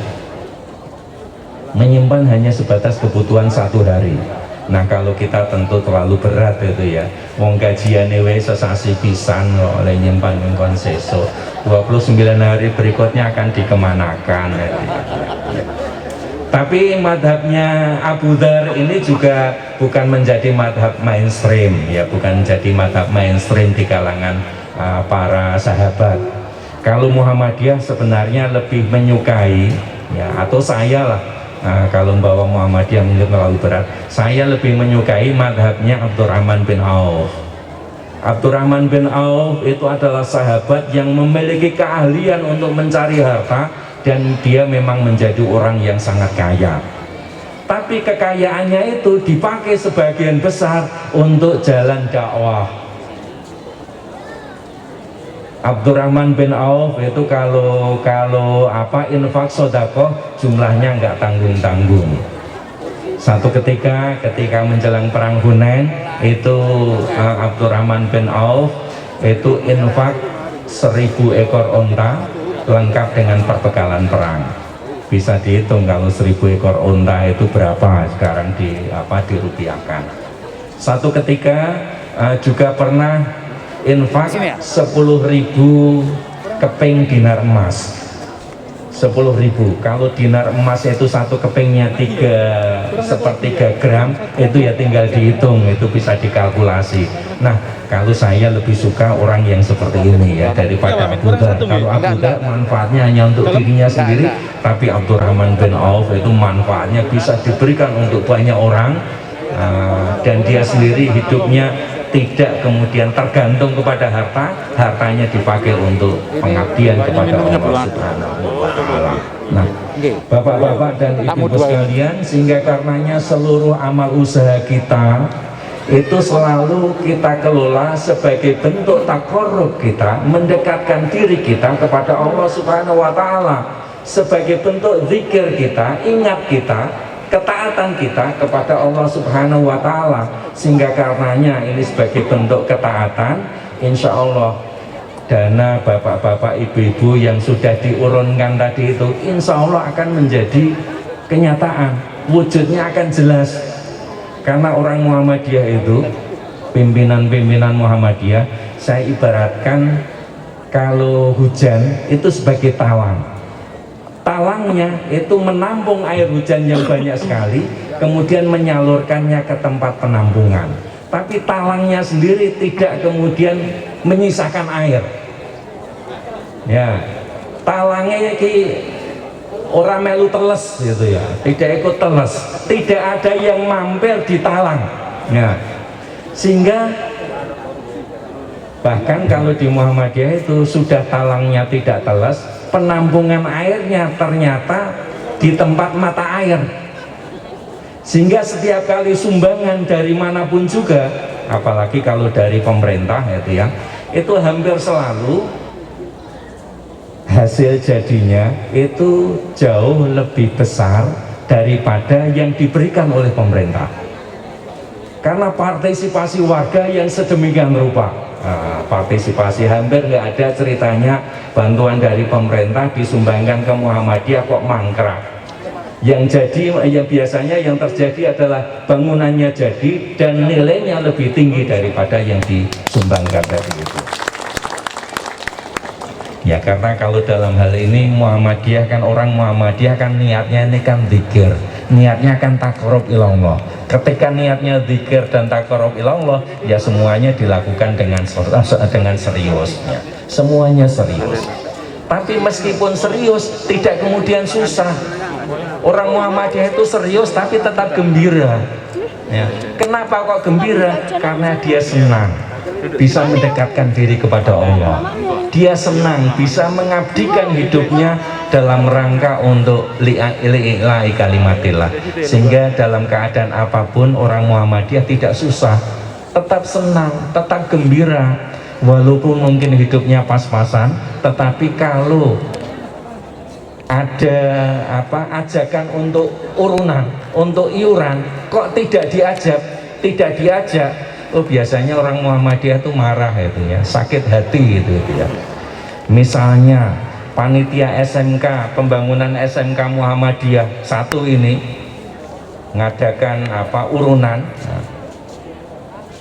Menyimpan hanya sebatas kebutuhan satu hari. Nah kalau kita tentu terlalu berat itu ya, wong gajiane wis sesasi pisan oleh nyimpan ngkon sesuk, 29 hari berikutnya akan dikemanakan ya. Tapi madhabnya Abu Dzar ini juga bukan menjadi madhab mainstream ya, bukan menjadi madhab mainstream di kalangan para sahabat. Kalau Muhammadiyah sebenarnya lebih menyukai ya, atau saya lah, kalau membawa Muhammadiyah mungkin terlalu berat, saya lebih menyukai madhabnya Abdurrahman bin Auf. Abdurrahman bin Auf itu adalah sahabat yang memiliki keahlian untuk mencari harta dan dia memang menjadi orang yang sangat kaya. Tapi kekayaannya itu dipakai sebagian besar untuk jalan dakwah. Abdurrahman bin Auf itu kalau infak sodakoh jumlahnya nggak tanggung-tanggung. Satu ketika menjelang perang Hunain itu Abdurrahman bin Auf itu infak 1.000 ekor onta lengkap dengan perbekalan perang. Bisa dihitung kalau 1.000 ekor onta itu berapa sekarang dirupiahkan. Satu ketika juga pernah infak 10.000 keping dinar emas. 10.000, kalau dinar emas itu satu kepingnya 3/3 gram, itu ya tinggal dihitung, itu bisa dikalkulasi. Nah kalau saya lebih suka orang yang seperti ini ya daripada Abu Dzar. Kalau Abu Dzar manfaatnya hanya untuk dirinya sendiri, tapi Abdurrahman bin Auf itu manfaatnya bisa diberikan untuk banyak orang, dan dia sendiri hidupnya tidak kemudian tergantung kepada hartanya dipakai untuk pengabdian kepada Allah Subhanahu wa Ta'ala. Nah, bapak-bapak dan ibu-ibu sekalian, sehingga karenanya seluruh amal usaha kita itu selalu kita kelola sebagai bentuk takarrub kita, mendekatkan diri kita kepada Allah Subhanahu wa Ta'ala, sebagai bentuk zikir kita, ingat kita, ketaatan kita kepada Allah Subhanahu wa Ta'ala. Sehingga karenanya ini sebagai bentuk ketaatan, insya Allah dana bapak-bapak ibu-ibu yang sudah diurunkan tadi itu insya Allah akan menjadi kenyataan, wujudnya akan jelas. Karena orang Muhammadiyah itu, pimpinan-pimpinan Muhammadiyah, saya ibaratkan kalau hujan itu sebagai talang. Talangnya itu menampung air hujan yang banyak sekali, kemudian menyalurkannya ke tempat penampungan. Tapi talangnya sendiri tidak kemudian menyisakan air. Ya, talangnya orang melu teles gitu ya, tidak ikut teles, tidak ada yang mampir di talang. Ya, sehingga bahkan kalau di Muhammadiyah itu sudah talangnya tidak teles, penampungan airnya ternyata di tempat mata air, sehingga setiap kali sumbangan dari manapun juga, apalagi kalau dari pemerintah itu ya, itu hampir selalu hasil jadinya itu jauh lebih besar daripada yang diberikan oleh pemerintah, karena partisipasi warga yang sedemikian rupa. Partisipasi hampir nggak ada ceritanya bantuan dari pemerintah disumbangkan ke Muhammadiyah kok mangkrak. Yang biasanya yang terjadi adalah bangunannya jadi dan nilainya lebih tinggi daripada yang disumbangkan tadi itu. Ya karena kalau dalam hal ini Muhammadiyah kan, orang Muhammadiyah kan niatnya ini kan zikir, niatnya kan taqarrub ilallah. Ketika niatnya zikir dan taqarrub ilallah, ya semuanya dilakukan dengan seriusnya. Semuanya serius. Tapi meskipun serius, tidak kemudian susah. Orang Muhammadiyah itu serius tapi tetap gembira. Ya. Kenapa kok gembira? Karena dia senang bisa mendekatkan diri kepada Allah. Dia senang bisa mengabdikan hidupnya dalam rangka untuk li'ilai kalimatillah. Sehingga dalam keadaan apapun orang Muhammadiyah tidak susah, tetap senang, tetap gembira. Walaupun mungkin hidupnya pas-pasan, tetapi kalau ada ajakan untuk urunan, untuk iuran, kok tidak diajak, oh biasanya orang Muhammadiyah itu marah itu ya, sakit hati itu ya. Misalnya panitia SMK, pembangunan SMK Muhammadiyah 1 ini ngadakan urunan,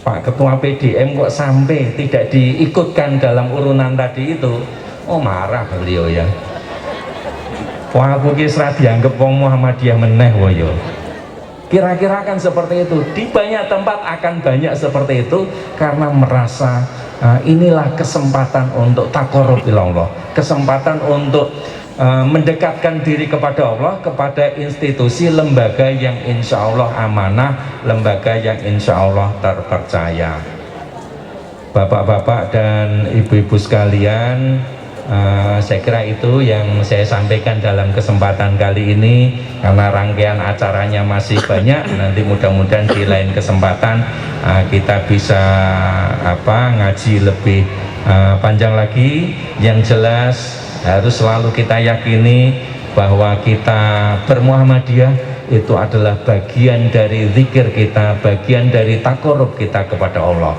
Pak Ketua PDM kok sampai tidak diikutkan dalam urunan tadi itu, oh marah beliau ya. Wah aku kisah dianggap wong Muhammadiyah meneh woyo. Kira-kira kan seperti itu. Di banyak tempat akan banyak seperti itu karena merasa inilah kesempatan untuk taqarrub ilallah, kesempatan untuk mendekatkan diri kepada Allah, kepada institusi lembaga yang insya Allah amanah, lembaga yang insya Allah terpercaya. Bapak-bapak dan ibu-ibu sekalian, saya kira itu yang saya sampaikan dalam kesempatan kali ini. Karena rangkaian acaranya masih banyak, nanti mudah-mudahan di lain kesempatan kita bisa ngaji lebih panjang lagi. Yang jelas harus selalu kita yakini bahwa kita bermuhammadiyah itu adalah bagian dari zikir kita, bagian dari taqarrub kita kepada Allah.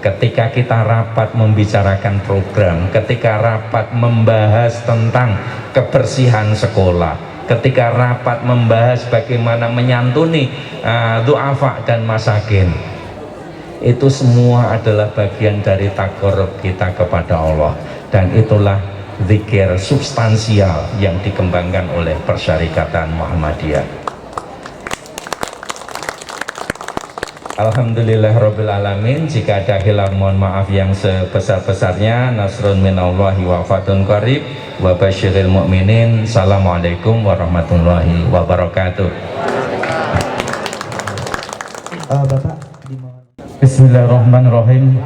Ketika kita rapat membicarakan program, ketika rapat membahas tentang kebersihan sekolah, ketika rapat membahas bagaimana menyantuni du'afa dan masakin, itu semua adalah bagian dari taqarrub kita kepada Allah. Dan itulah zikir substansial yang dikembangkan oleh Persyarikatan Muhammadiyah. Alhamdulillahirabbil alamin. Jika ada khilaf mohon maaf yang sebesar-besarnya. Nasrun minallahi wa fatun qarib wa basyiril mu'minin. Assalamualaikum warahmatullahi wabarakatuh. Bapak Bismillahirrahmanirrahim.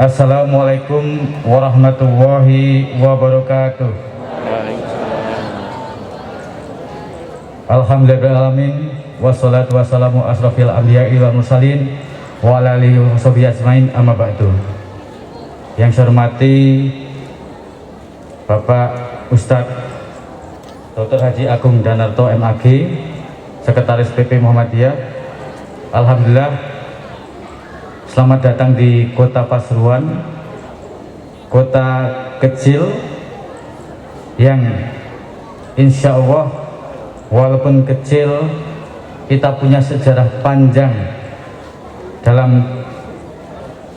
Assalamualaikum warahmatullahi wabarakatuh. Alhamdulillahirrahmanirrahim. Wassalatu wassalamu asrafil anbiya'i wal mursalin wa ala alihi wa sahbihi ajmain, amma ba'du. Yang saya hormati Bapak Ustadz Dr. Haji Agung Danarto MAG, Sekretaris PP Muhammadiyah. Alhamdulillah, selamat datang di Kota Pasuruan, kota kecil yang insya Allah walaupun kecil kita punya sejarah panjang dalam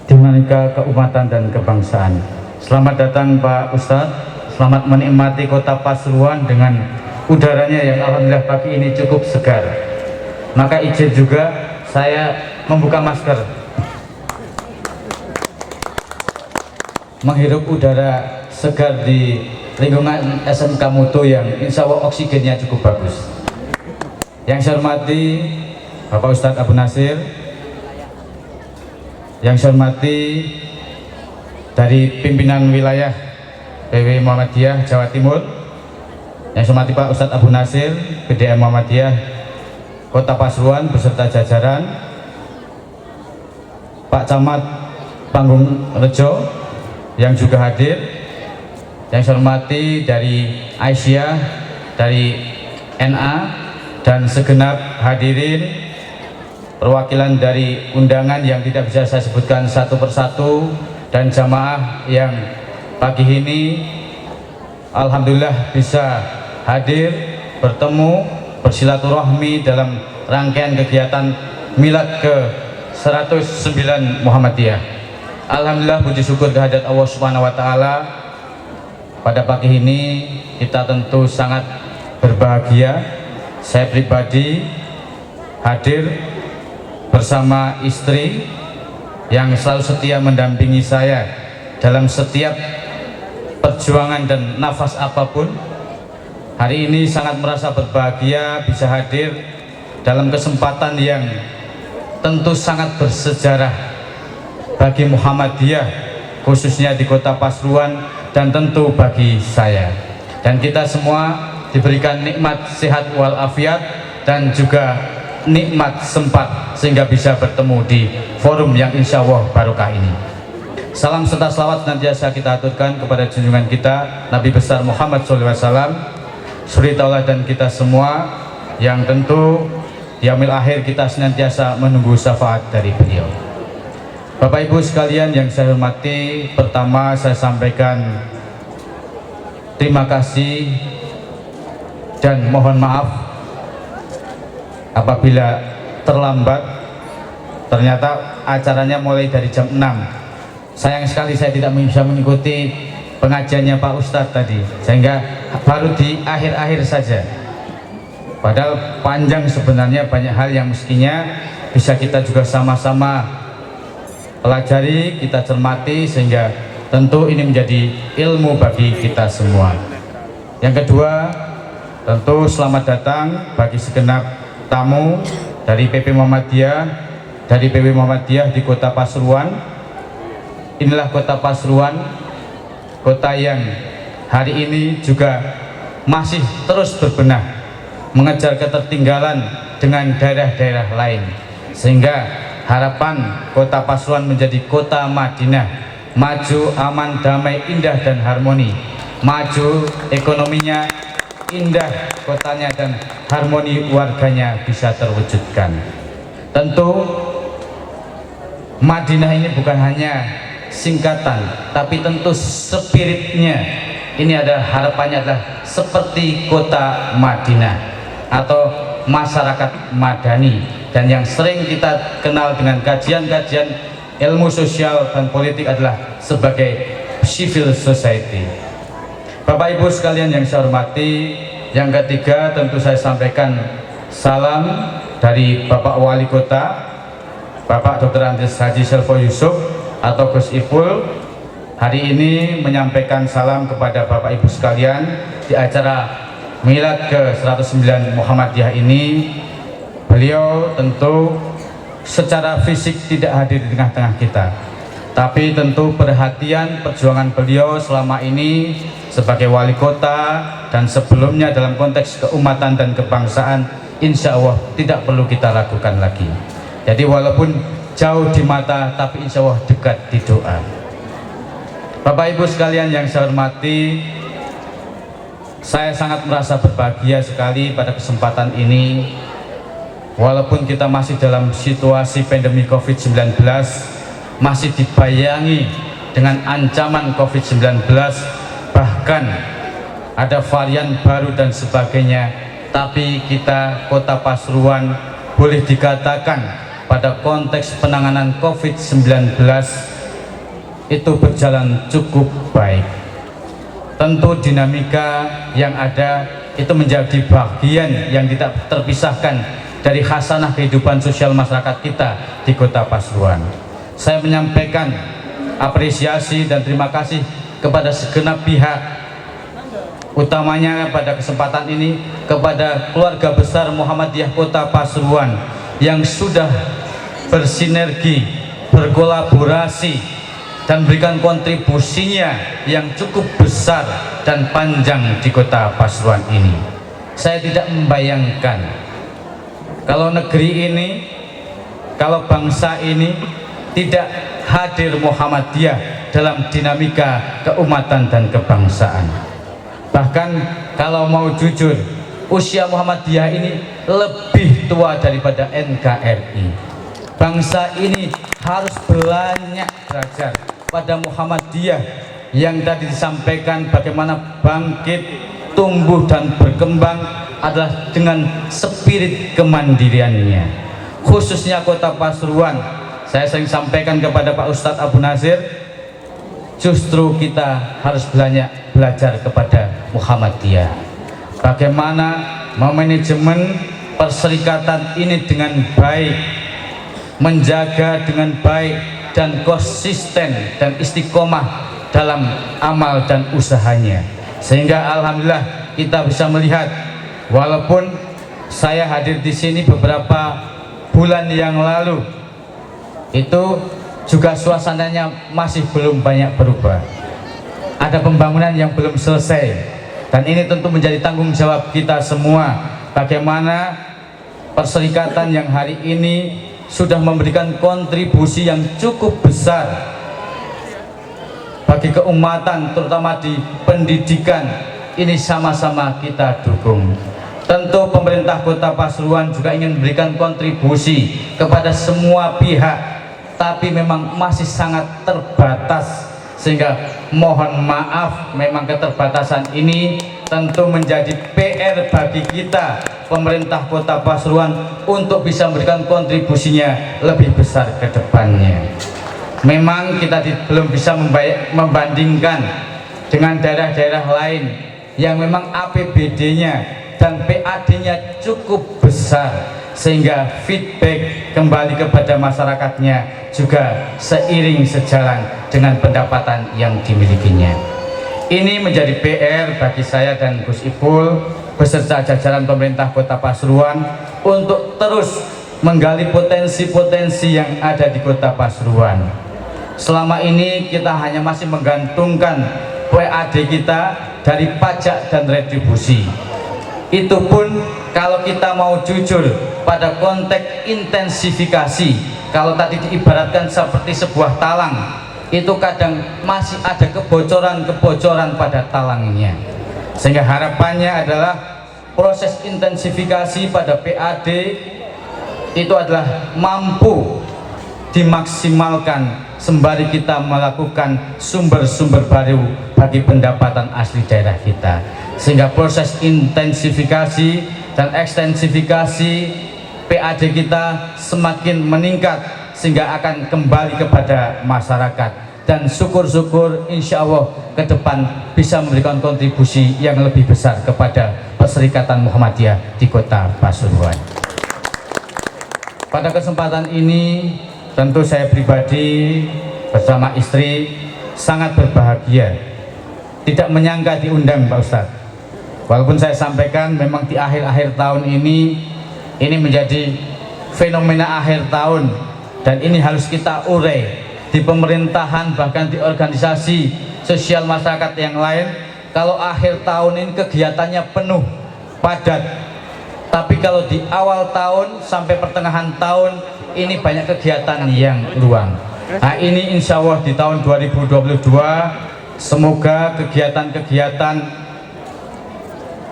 dinamika keumatan dan kebangsaan. Selamat datang Pak Ustadz, selamat menikmati Kota Pasuruan dengan udaranya yang alhamdulillah pagi ini cukup segar. Maka izin juga saya membuka masker, menghirup udara segar di lingkungan SMK Mutu yang insya Allah oksigennya cukup bagus. Yang saya hormati Bapak Ustadz Abu Nasir, yang saya hormati dari pimpinan wilayah PW Muhammadiyah Jawa Timur, yang saya hormati Pak Ustadz Abu Nasir PDM Muhammadiyah Kota Pasuruan beserta jajaran, Pak Camat Panggung Rejo yang juga hadir, yang saya hormati dari Aisyah, dari NA, dan segenap hadirin perwakilan dari undangan yang tidak bisa saya sebutkan satu persatu, dan jamaah yang pagi ini alhamdulillah bisa hadir bertemu bersilaturahmi dalam rangkaian kegiatan Milad ke-109 Muhammadiyah. Alhamdulillah, puji syukur kehadirat Allah Subhanahu wa taala. Pada pagi ini kita tentu sangat berbahagia. Saya pribadi hadir bersama istri yang selalu setia mendampingi saya dalam setiap perjuangan dan nafas apapun. Hari ini sangat merasa berbahagia bisa hadir dalam kesempatan yang tentu sangat bersejarah bagi Muhammadiyah, khususnya di Kota Pasuruan, dan tentu bagi saya. Dan kita semua diberikan nikmat sehat walafiat dan juga nikmat sempat sehingga bisa bertemu di forum yang insya Allah barokah ini. Salam serta selawat senantiasa kita aturkan kepada junjungan kita Nabi besar Muhammad SAW, suri tauladan kita semua, yang tentu di yaumil akhir kita senantiasa menunggu syafaat dari beliau. Bapak Ibu sekalian yang saya hormati, pertama saya sampaikan terima kasih dan mohon maaf apabila terlambat. Ternyata acaranya mulai dari jam 6. Sayang sekali saya tidak bisa mengikuti pengajiannya Pak Ustadz tadi, sehingga baru di akhir-akhir saja. Padahal panjang sebenarnya, banyak hal yang mestinya bisa kita juga sama-sama pelajari, kita cermati, sehingga tentu ini menjadi ilmu bagi kita semua. Yang kedua, tentu selamat datang bagi segenap tamu dari PP Muhammadiyah di Kota Pasuruan. Inilah Kota Pasuruan, kota yang hari ini juga masih terus berbenah, mengejar ketertinggalan dengan daerah-daerah lain, sehingga harapan Kota Pasuruan menjadi kota Madinah, maju, aman, damai, indah dan harmoni. Maju ekonominya, indah kotanya, dan harmoni warganya bisa terwujudkan. Tentu Madinah ini bukan hanya singkatan, tapi tentu spiritnya ini adalah, harapannya adalah seperti kota Madinah atau masyarakat madani, dan yang sering kita kenal dengan kajian-kajian ilmu sosial dan politik adalah sebagai civil society. Bapak Ibu sekalian yang saya hormati, yang ketiga tentu saya sampaikan salam dari Bapak Wali Kota, Bapak Dr. Andes Haji Selfo Yusuf atau Gus Ipul, hari ini menyampaikan salam kepada Bapak Ibu sekalian di acara Milad ke-109 Muhammadiyah ini. Beliau tentu secara fisik tidak hadir di tengah-tengah kita, tapi tentu perhatian perjuangan beliau selama ini sebagai wali kota dan sebelumnya dalam konteks keumatan dan kebangsaan, insya Allah tidak perlu kita ragukan lagi. Jadi walaupun jauh di mata, tapi insya Allah dekat di doa. Bapak Ibu sekalian yang saya hormati, saya sangat merasa berbahagia sekali pada kesempatan ini. Walaupun kita masih dalam situasi pandemi COVID-19, masih dibayangi dengan ancaman COVID-19, bahkan ada varian baru dan sebagainya, tapi kita Kota Pasuruan boleh dikatakan pada konteks penanganan COVID-19 itu berjalan cukup baik. Tentu dinamika yang ada itu menjadi bagian yang tidak terpisahkan dari khasanah kehidupan sosial masyarakat kita di Kota Pasuruan. Saya menyampaikan apresiasi dan terima kasih kepada segenap pihak, utamanya pada kesempatan ini kepada keluarga besar Muhammadiyah Kota Pasuruan yang sudah bersinergi, berkolaborasi, dan berikan kontribusinya yang cukup besar dan panjang di Kota Pasuruan ini. Saya tidak membayangkan kalau negeri ini, kalau bangsa ini tidak hadir Muhammadiyah dalam dinamika keumatan dan kebangsaan. Bahkan kalau mau jujur, usia Muhammadiyah ini lebih tua daripada NKRI. Bangsa ini harus banyak belajar pada Muhammadiyah yang tadi disampaikan bagaimana bangkit tumbuh dan berkembang adalah dengan spirit kemandiriannya. Khususnya Kota Pasuruan, saya sering sampaikan kepada Pak Ustadz Abu Nasir, justru kita harus belajar kepada Muhammadiyah. Bagaimana memanajemen perserikatan ini dengan baik, menjaga dengan baik dan konsisten dan istiqomah dalam amal dan usahanya. Sehingga alhamdulillah kita bisa melihat, walaupun saya hadir di sini beberapa bulan yang lalu, itu juga suasananya masih belum banyak berubah. Ada pembangunan yang belum selesai, dan ini tentu menjadi tanggung jawab kita semua. Bagaimana perserikatan yang hari ini sudah memberikan kontribusi yang cukup besar bagi keumatan, terutama di pendidikan, ini sama-sama kita dukung. Tentu pemerintah Kota Pasuruan juga ingin memberikan kontribusi kepada semua pihak, tapi memang masih sangat terbatas, sehingga mohon maaf, memang keterbatasan ini tentu menjadi PR bagi kita pemerintah Kota Pasuruan untuk bisa memberikan kontribusinya lebih besar ke depannya. Memang kita belum bisa membandingkan dengan daerah-daerah lain yang memang APBD-nya dan PAD-nya cukup besar, sehingga feedback kembali kepada masyarakatnya juga seiring sejalan dengan pendapatan yang dimilikinya. Ini menjadi PR bagi saya dan Gus Ipul beserta jajaran pemerintah Kota Pasuruan untuk terus menggali potensi-potensi yang ada di Kota Pasuruan. Selama ini kita hanya masih menggantungkan PAD kita dari pajak dan retribusi. Itu pun kalau kita mau jujur pada konteks intensifikasi, kalau tadi diibaratkan seperti sebuah talang, itu kadang masih ada kebocoran-kebocoran pada talangnya. Sehingga harapannya adalah proses intensifikasi pada PAD itu adalah mampu dimaksimalkan sembari kita melakukan sumber-sumber baru bagi pendapatan asli daerah kita, sehingga proses intensifikasi dan ekstensifikasi PAD kita semakin meningkat, sehingga akan kembali kepada masyarakat, dan syukur-syukur insya Allah ke depan bisa memberikan kontribusi yang lebih besar kepada Perserikatan Muhammadiyah di Kota Pasuruan. Pada kesempatan ini tentu saya pribadi bersama istri sangat berbahagia, tidak menyangka diundang Pak Ustadz. Walaupun saya sampaikan memang di akhir-akhir tahun ini menjadi fenomena akhir tahun, dan ini harus kita urai di pemerintahan, bahkan di organisasi sosial masyarakat yang lain. Kalau akhir tahun ini kegiatannya penuh, padat, tapi kalau di awal tahun sampai pertengahan tahun ini banyak kegiatan yang luang. Nah, ini insya Allah di tahun 2022 semoga kegiatan-kegiatan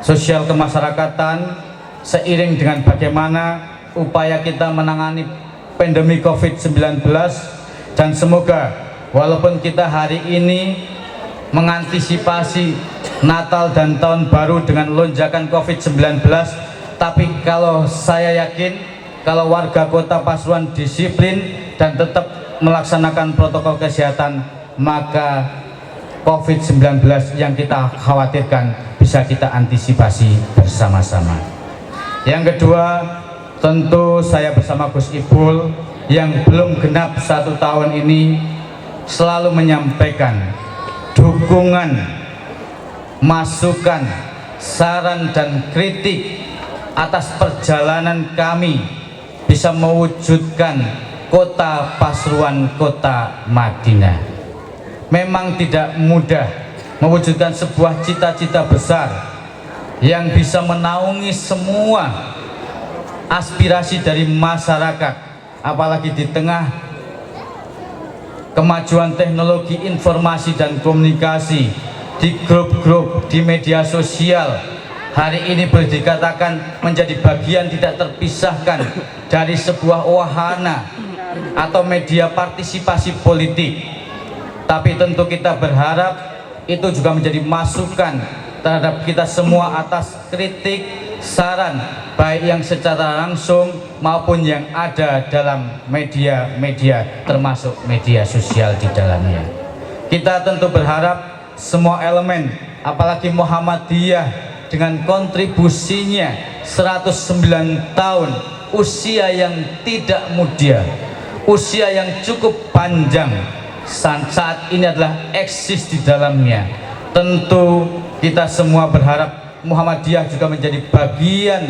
sosial kemasyarakatan seiring dengan bagaimana upaya kita menangani pandemi COVID-19, dan semoga walaupun kita hari ini mengantisipasi Natal dan Tahun Baru dengan lonjakan COVID-19, tapi kalau saya yakin kalau warga Kota Pasuruan disiplin dan tetap melaksanakan protokol kesehatan, maka COVID-19 yang kita khawatirkan bisa kita antisipasi bersama-sama. Yang kedua, tentu saya bersama Gus Ipul yang belum genap 1 tahun ini selalu menyampaikan dukungan, masukan, saran dan kritik atas perjalanan kami bisa mewujudkan Kota Pasuruan, Kota Madinah. Memang tidak mudah mewujudkan sebuah cita-cita besar yang bisa menaungi semua aspirasi dari masyarakat, apalagi di tengah kemajuan teknologi informasi dan komunikasi, di grup-grup di media sosial hari ini boleh dikatakan menjadi bagian tidak terpisahkan dari sebuah wahana atau media partisipasi politik. Tapi tentu kita berharap itu juga menjadi masukan terhadap kita semua atas kritik, saran, baik yang secara langsung maupun yang ada dalam media-media, termasuk media sosial di dalamnya. Kita tentu berharap semua elemen, apalagi Muhammadiyah dengan kontribusinya 109 tahun, usia yang tidak muda, usia yang cukup panjang, saat ini adalah eksis di dalamnya. Tentu kita semua berharap Muhammadiyah juga menjadi bagian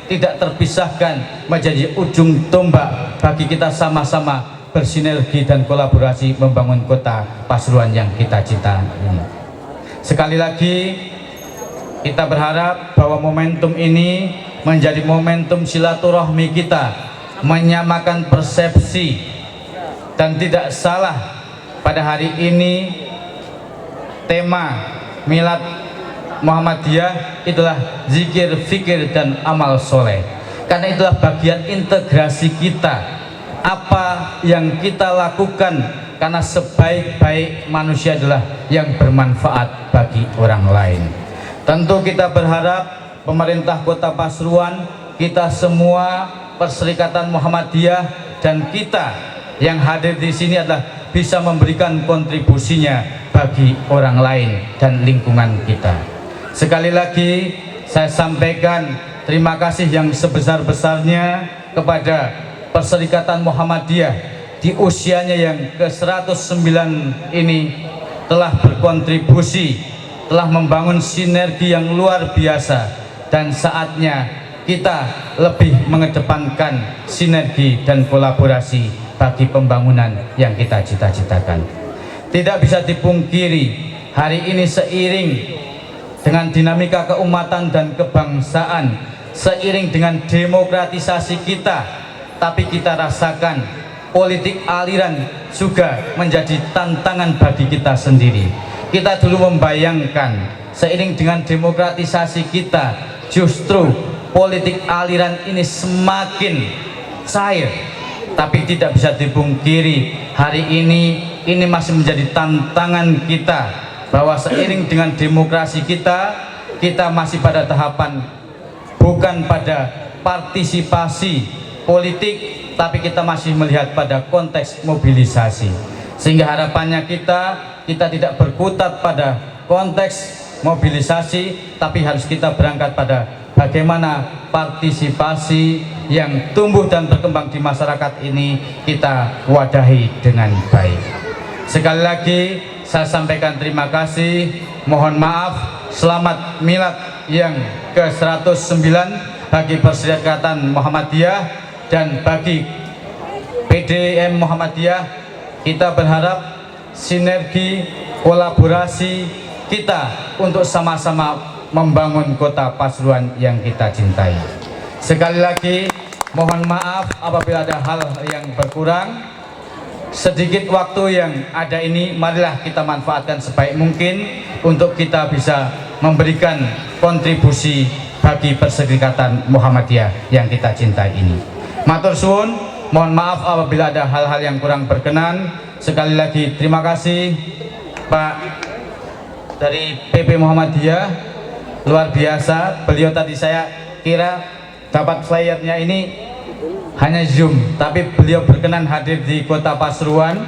tidak terpisahkan, menjadi ujung tombak bagi kita sama-sama bersinergi dan kolaborasi membangun kota Pasuruan yang kita cintai ini. Sekali lagi kita berharap bahwa momentum ini menjadi momentum silaturahmi kita, menyamakan persepsi, dan tidak salah pada hari ini tema Milad Muhammadiyah itulah zikir, fikir, dan amal soleh. Karena itulah bagian integrasi kita, apa yang kita lakukan, karena sebaik-baik manusia adalah yang bermanfaat bagi orang lain. Tentu kita berharap pemerintah Kota Pasuruan, kita semua Perserikatan Muhammadiyah, dan kita yang hadir di sini adalah bisa memberikan kontribusinya bagi orang lain dan lingkungan kita. Sekali lagi saya sampaikan terima kasih yang sebesar-besarnya kepada Perserikatan Muhammadiyah di usianya yang ke-109 ini telah berkontribusi, telah membangun sinergi yang luar biasa, dan saatnya kita lebih mengedepankan sinergi dan kolaborasi bagi pembangunan yang kita cita-citakan. Tidak bisa dipungkiri, hari ini seiring dengan dinamika keumatan dan kebangsaan, seiring dengan demokratisasi kita, tapi kita rasakan politik aliran juga menjadi tantangan bagi kita sendiri. Kita dulu membayangkan seiring dengan demokratisasi kita, justru politik aliran ini semakin cair, tapi tidak bisa dipungkiri hari ini masih menjadi tantangan kita, bahwa seiring dengan demokrasi kita masih pada tahapan bukan pada partisipasi politik, tapi kita masih melihat pada konteks mobilisasi. Sehingga harapannya kita tidak berkutat pada konteks mobilisasi, tapi harus kita berangkat pada bagaimana partisipasi yang tumbuh dan berkembang di masyarakat ini kita wadahi dengan baik. Sekali lagi saya sampaikan terima kasih, mohon maaf, selamat milad yang ke-109 bagi Perserikatan Muhammadiyah dan bagi PDM Muhammadiyah. Kita berharap sinergi kolaborasi kita untuk sama-sama membangun kota Pasuruan yang kita cintai. Sekali lagi mohon maaf apabila ada hal yang berkurang. Sedikit waktu yang ada ini marilah kita manfaatkan sebaik mungkin untuk kita bisa memberikan kontribusi bagi Perserikatan Muhammadiyah yang kita cintai ini. Matur suwun, mohon maaf apabila ada hal-hal yang kurang berkenan. Sekali lagi terima kasih Pak dari PP Muhammadiyah, luar biasa. Beliau tadi saya kira dapat flyernya ini hanya Zoom, tapi beliau berkenan hadir di kota Pasuruan,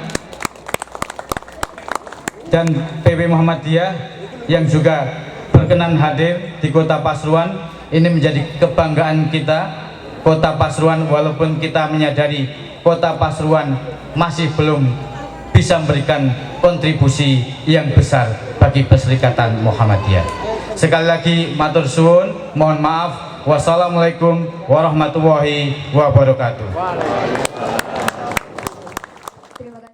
dan PP Muhammadiyah yang juga berkenan hadir di kota Pasuruan. Ini menjadi kebanggaan kita, kota Pasuruan, walaupun kita menyadari kota Pasuruan masih belum bisa memberikan kontribusi yang besar bagi Perserikatan Muhammadiyah. Sekali lagi matur suwun, mohon maaf. Wassalamualaikum warahmatullahi wabarakatuh. Terima kasih.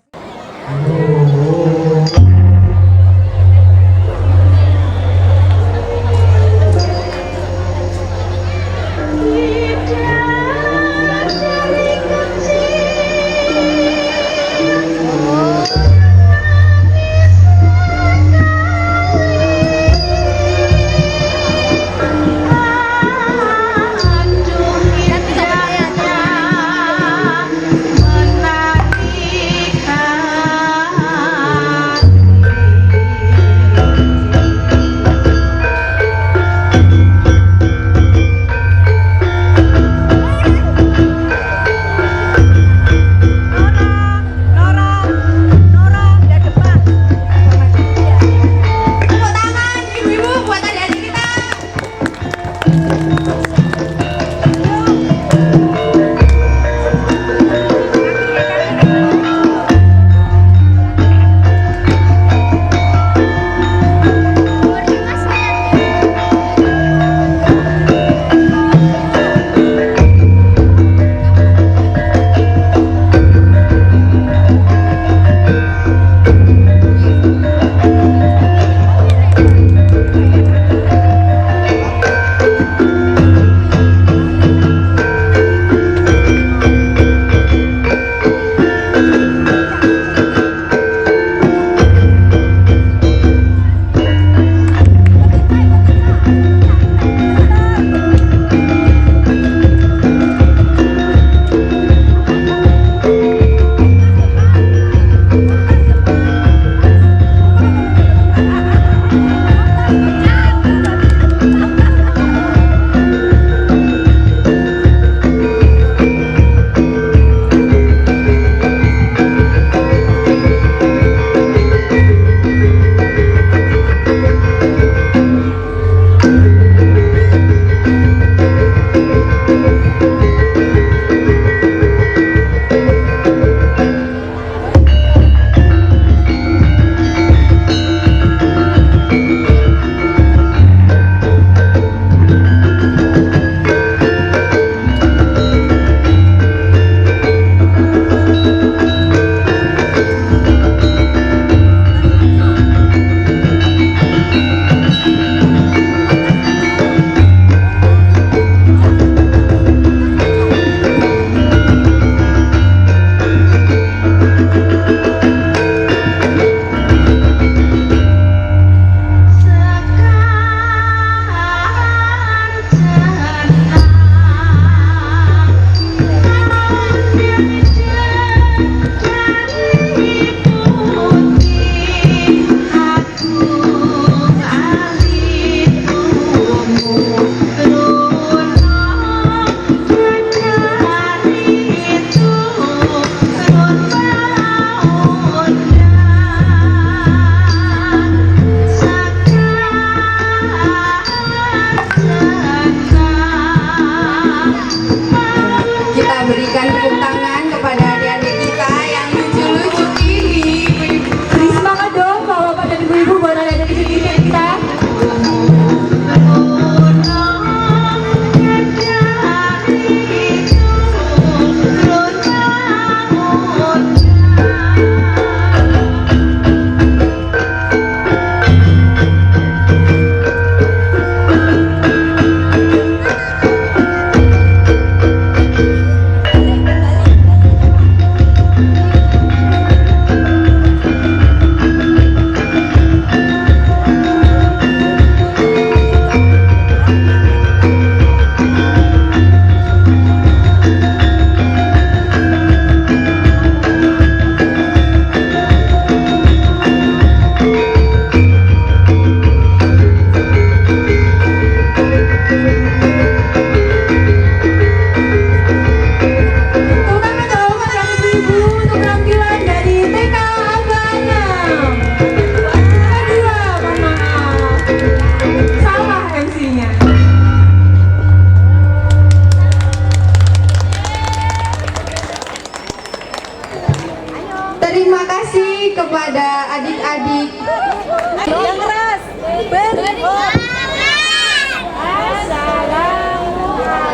nih kepada adik-adik. Yang keras.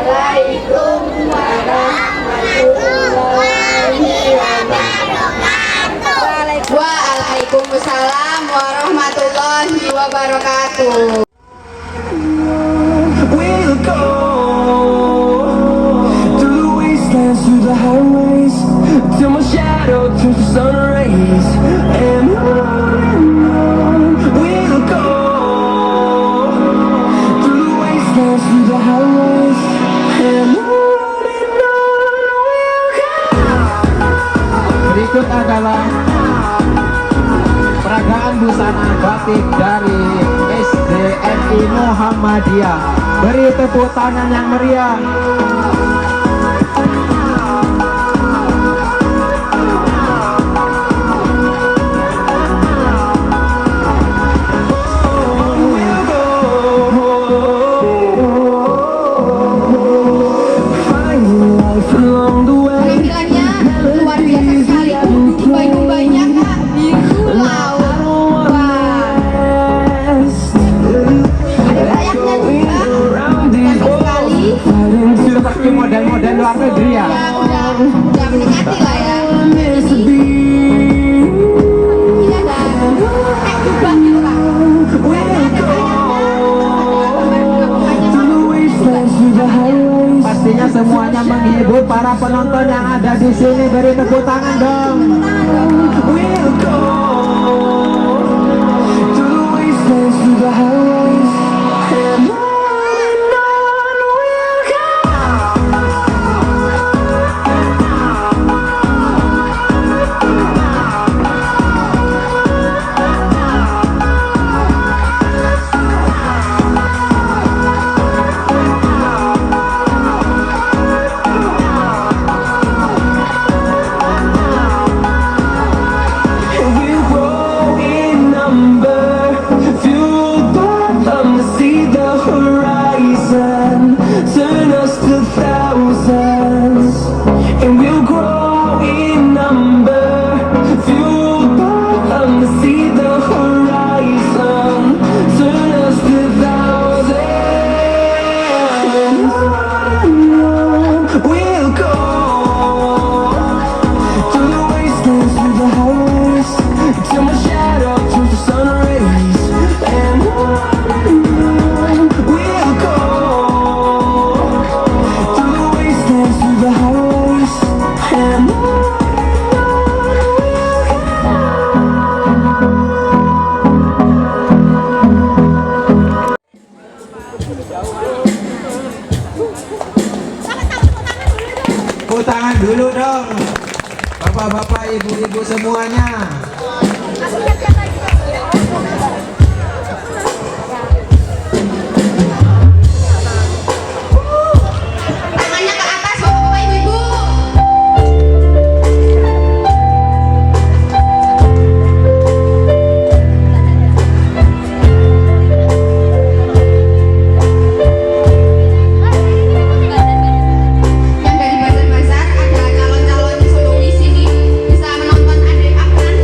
Assalamualaikum warahmatullahi wabarakatuh. Waalaikumsalam warahmatullahi wabarakatuh. We'll go through the wastelands, through the highways, till my shadow turns to sun rays. And on we'll go through the wastelands, through the highways, and on we'll go. Berikut adalah peragaan busana batik dari SDNI Muhammadiyah. Beri tepuk tangan yang meriah. Penampilannya luar biasa sekali. Banyak Kak di pulau. Wah. Ada layaknya juga. Cantik sekali. Sudah pakai model-model luar negeri ya. Ya udah mendekati lah ya. Ini ada kayak jubah gitu Kak. Pastinya semuanya menghibur para penonton yang ada di sini. Beri tepuk tangan dong. We'll go through the wastelands, through the highways, and on we'll go. We'll grow in number, fueled by them to see the horizon, turn us to thousands. And we'll grow in number, fueled by them to see the horizon, turn us to thousands. We'll go through the wastelands, through the highways, till my shadow turns to sun rays. And on we'll go through the wastelands, through the highways, and on we'll Tepuk tangan dulu dong. Bapak-bapak, ibu-ibu semuanya. tangannya ke atas Bapak-bapak Ibu-ibu. Yang dari bazar-bazar ada calon-calon solois ini bisa menonton adik Afnan.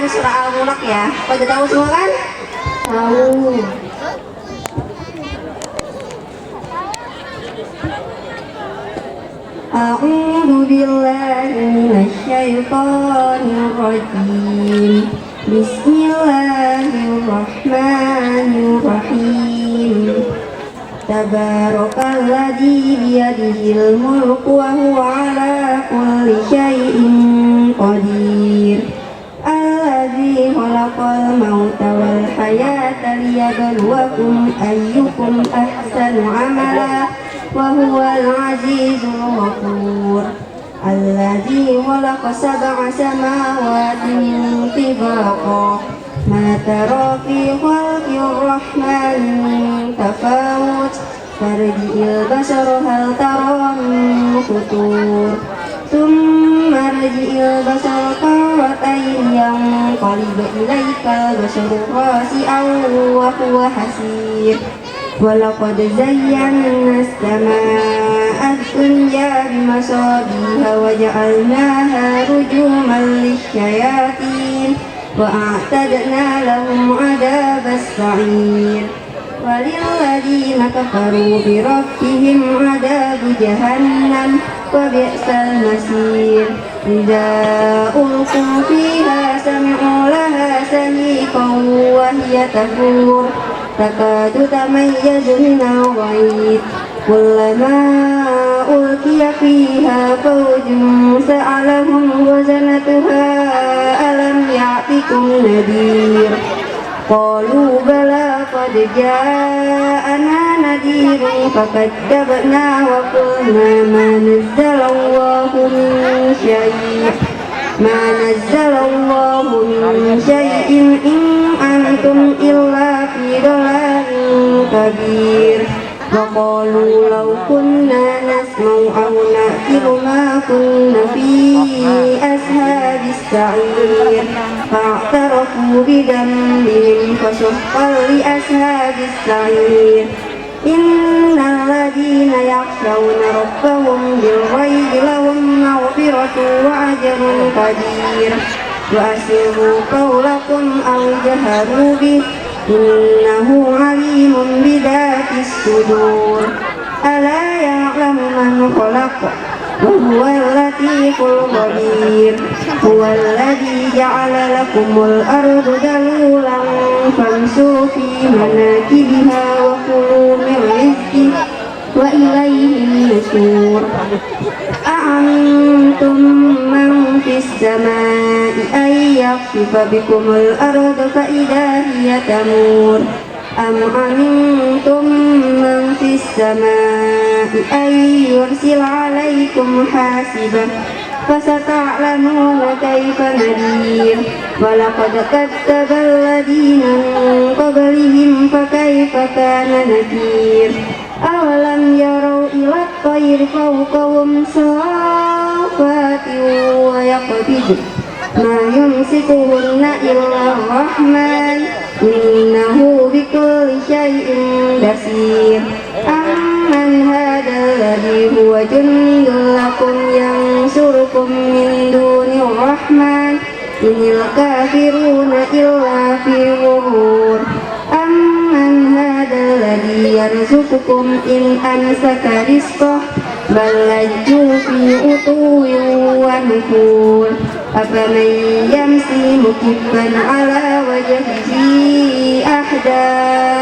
surah Al-Mulk ya. Pada tahu semua kan? Tahu. A'udzu billahi minasyaitonir rajim. Bismillahirrahmanirrahim. Tabarakalladzi biyadihil mulku wa huwa ala kulli syai'in qadir. Alladzi khalaqal mauta wal hayata liyabluwakum ayyukum ahsanu amala wa huwal azizul ghafur. Alladzi khalaqa sab'a samawati tibaqa. Ma tara fi khalqir rahman min tafawut. Farji'il basara hal tara min futur. Thumma rji'il basara karratayn yanqalib ilaika basaru khasi'an wa huwa hasir. Walaqad zayyana as-samaa'a ad-dunya bimasabiha wa ja'alnaha rujuman lisyayatin wa a'tadna lahum 'adabas sa'ir. Walilladzina kafaru bi rabbihim 'adabu jahannam wa bi'sal masir. Idza ulqu fiha sami'u laha shahiqan wa hiya tafur. Takadu tamayyazu minal ghayz. Kullama ulqiya fiha fawjun sa'alahum wazanatuha alam ya'tikum nadhir. Qalu bala qad ja'ana nadhirun fakadzabna wa qulna ma nazzalallahu min syai'. Ma nazzalallahu min syai'in in antum illa fi dhalalin kabir. Wa qalu law kunna nasma'u aw na'qilu ma kunna fi ashabis sa'ir. Fa'tarafu bidambihim fasuhqan li ashabis sa'ir. Innal ladzina yakhshawna rabbahum bil ghaibi lahum maghfiratun wa ajrun kadir. Wa asirru qawlakum aw jaharu bih innahu alimun bidatis sudur. Ala ya'lamu man khalaqa wa huwal latiful khabir. Huwal ladzi ja'ala lakumul arda dalulan famshu fi manakibiha wa kulu min rizqihi wa ilayhi nusyur. A'antum man fis samaa'i ay yakhsifa bikumul arda fa idza hiya tamur. Am amintum man fis samaa'i ay yursil 'alaikum hasiban. Fasata'lamuna kaifa nadir. Walaqad kadzdzaba alladziina min qablihim fakaifa kana nakir. Awalam yarau ila at-tayri fawqahum saffatin wa yaqbid ma yumsikuhunna illa ar-rahman innahu bikulli syai'in basir. Amman hadzal ladzi huwa jundun lakum yansurukum min dunir rahman inil kafiruna illa fi ghurur. Amman hadzal ladzi yarzuqukum in amsaka rizqah bal lajju fi utuwwin wa nufur. Afaman yamshi mukibban ala wajhihi ahda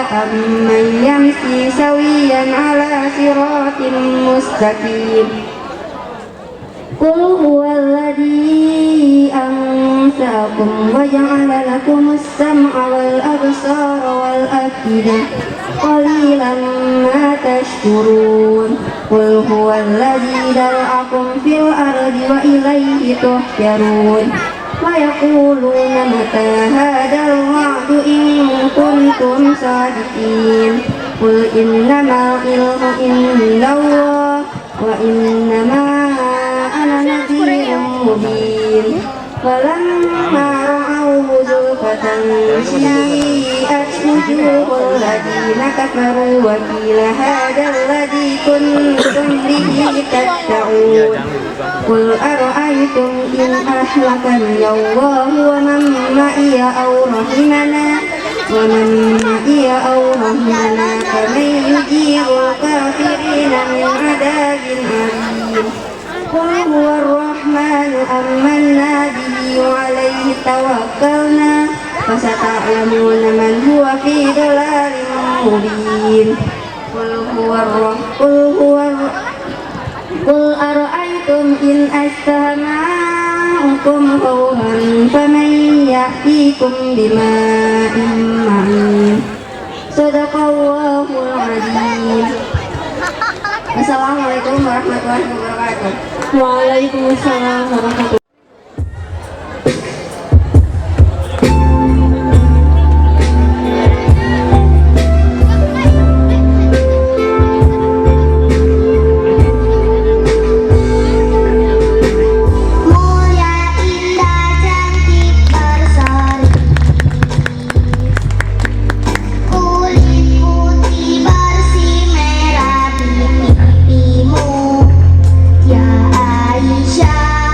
amman yamshi sawiyan ala siratin mustaqim. Qul huwallazi ansaakum wa ja'ala lakumus sam'a wal absara wal afidah qalilan ma tashkurun. Qul huwallazi dara'akum fil ardi wa ilayhi tuhsyarun. Wa yaquluna mata hadzal wa'du in kuntum shadiqin. Qul innamal ilmu indallah wa innama ana nadhirun mubin. فلما رأوه زلفة سيئت وجوه الذين كفروا وقيل هذا الذي كنتم به تدعون قل أرأيتم إن أهلكني الله ومن معي أو رحمنا فمن يجير الكافرين من عذاب أليم قل هو الرحمن آمنا به وعليه توكلنا فستعلمون من هو في ضلال مبين قل أرأيتم إن أستمعكم غورا فمن يأتيكم بماء معين صدق الله العظيم. Assalamualaikum warahmatullahi wabarakatuh. Waalaikumsalam warahmatullahi Mulia indah cantik berseri, kulit putih bersih merah pipimu, ya Aisyah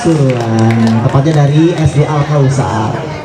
Pasuruan, tepatnya dari SD Al Kausar.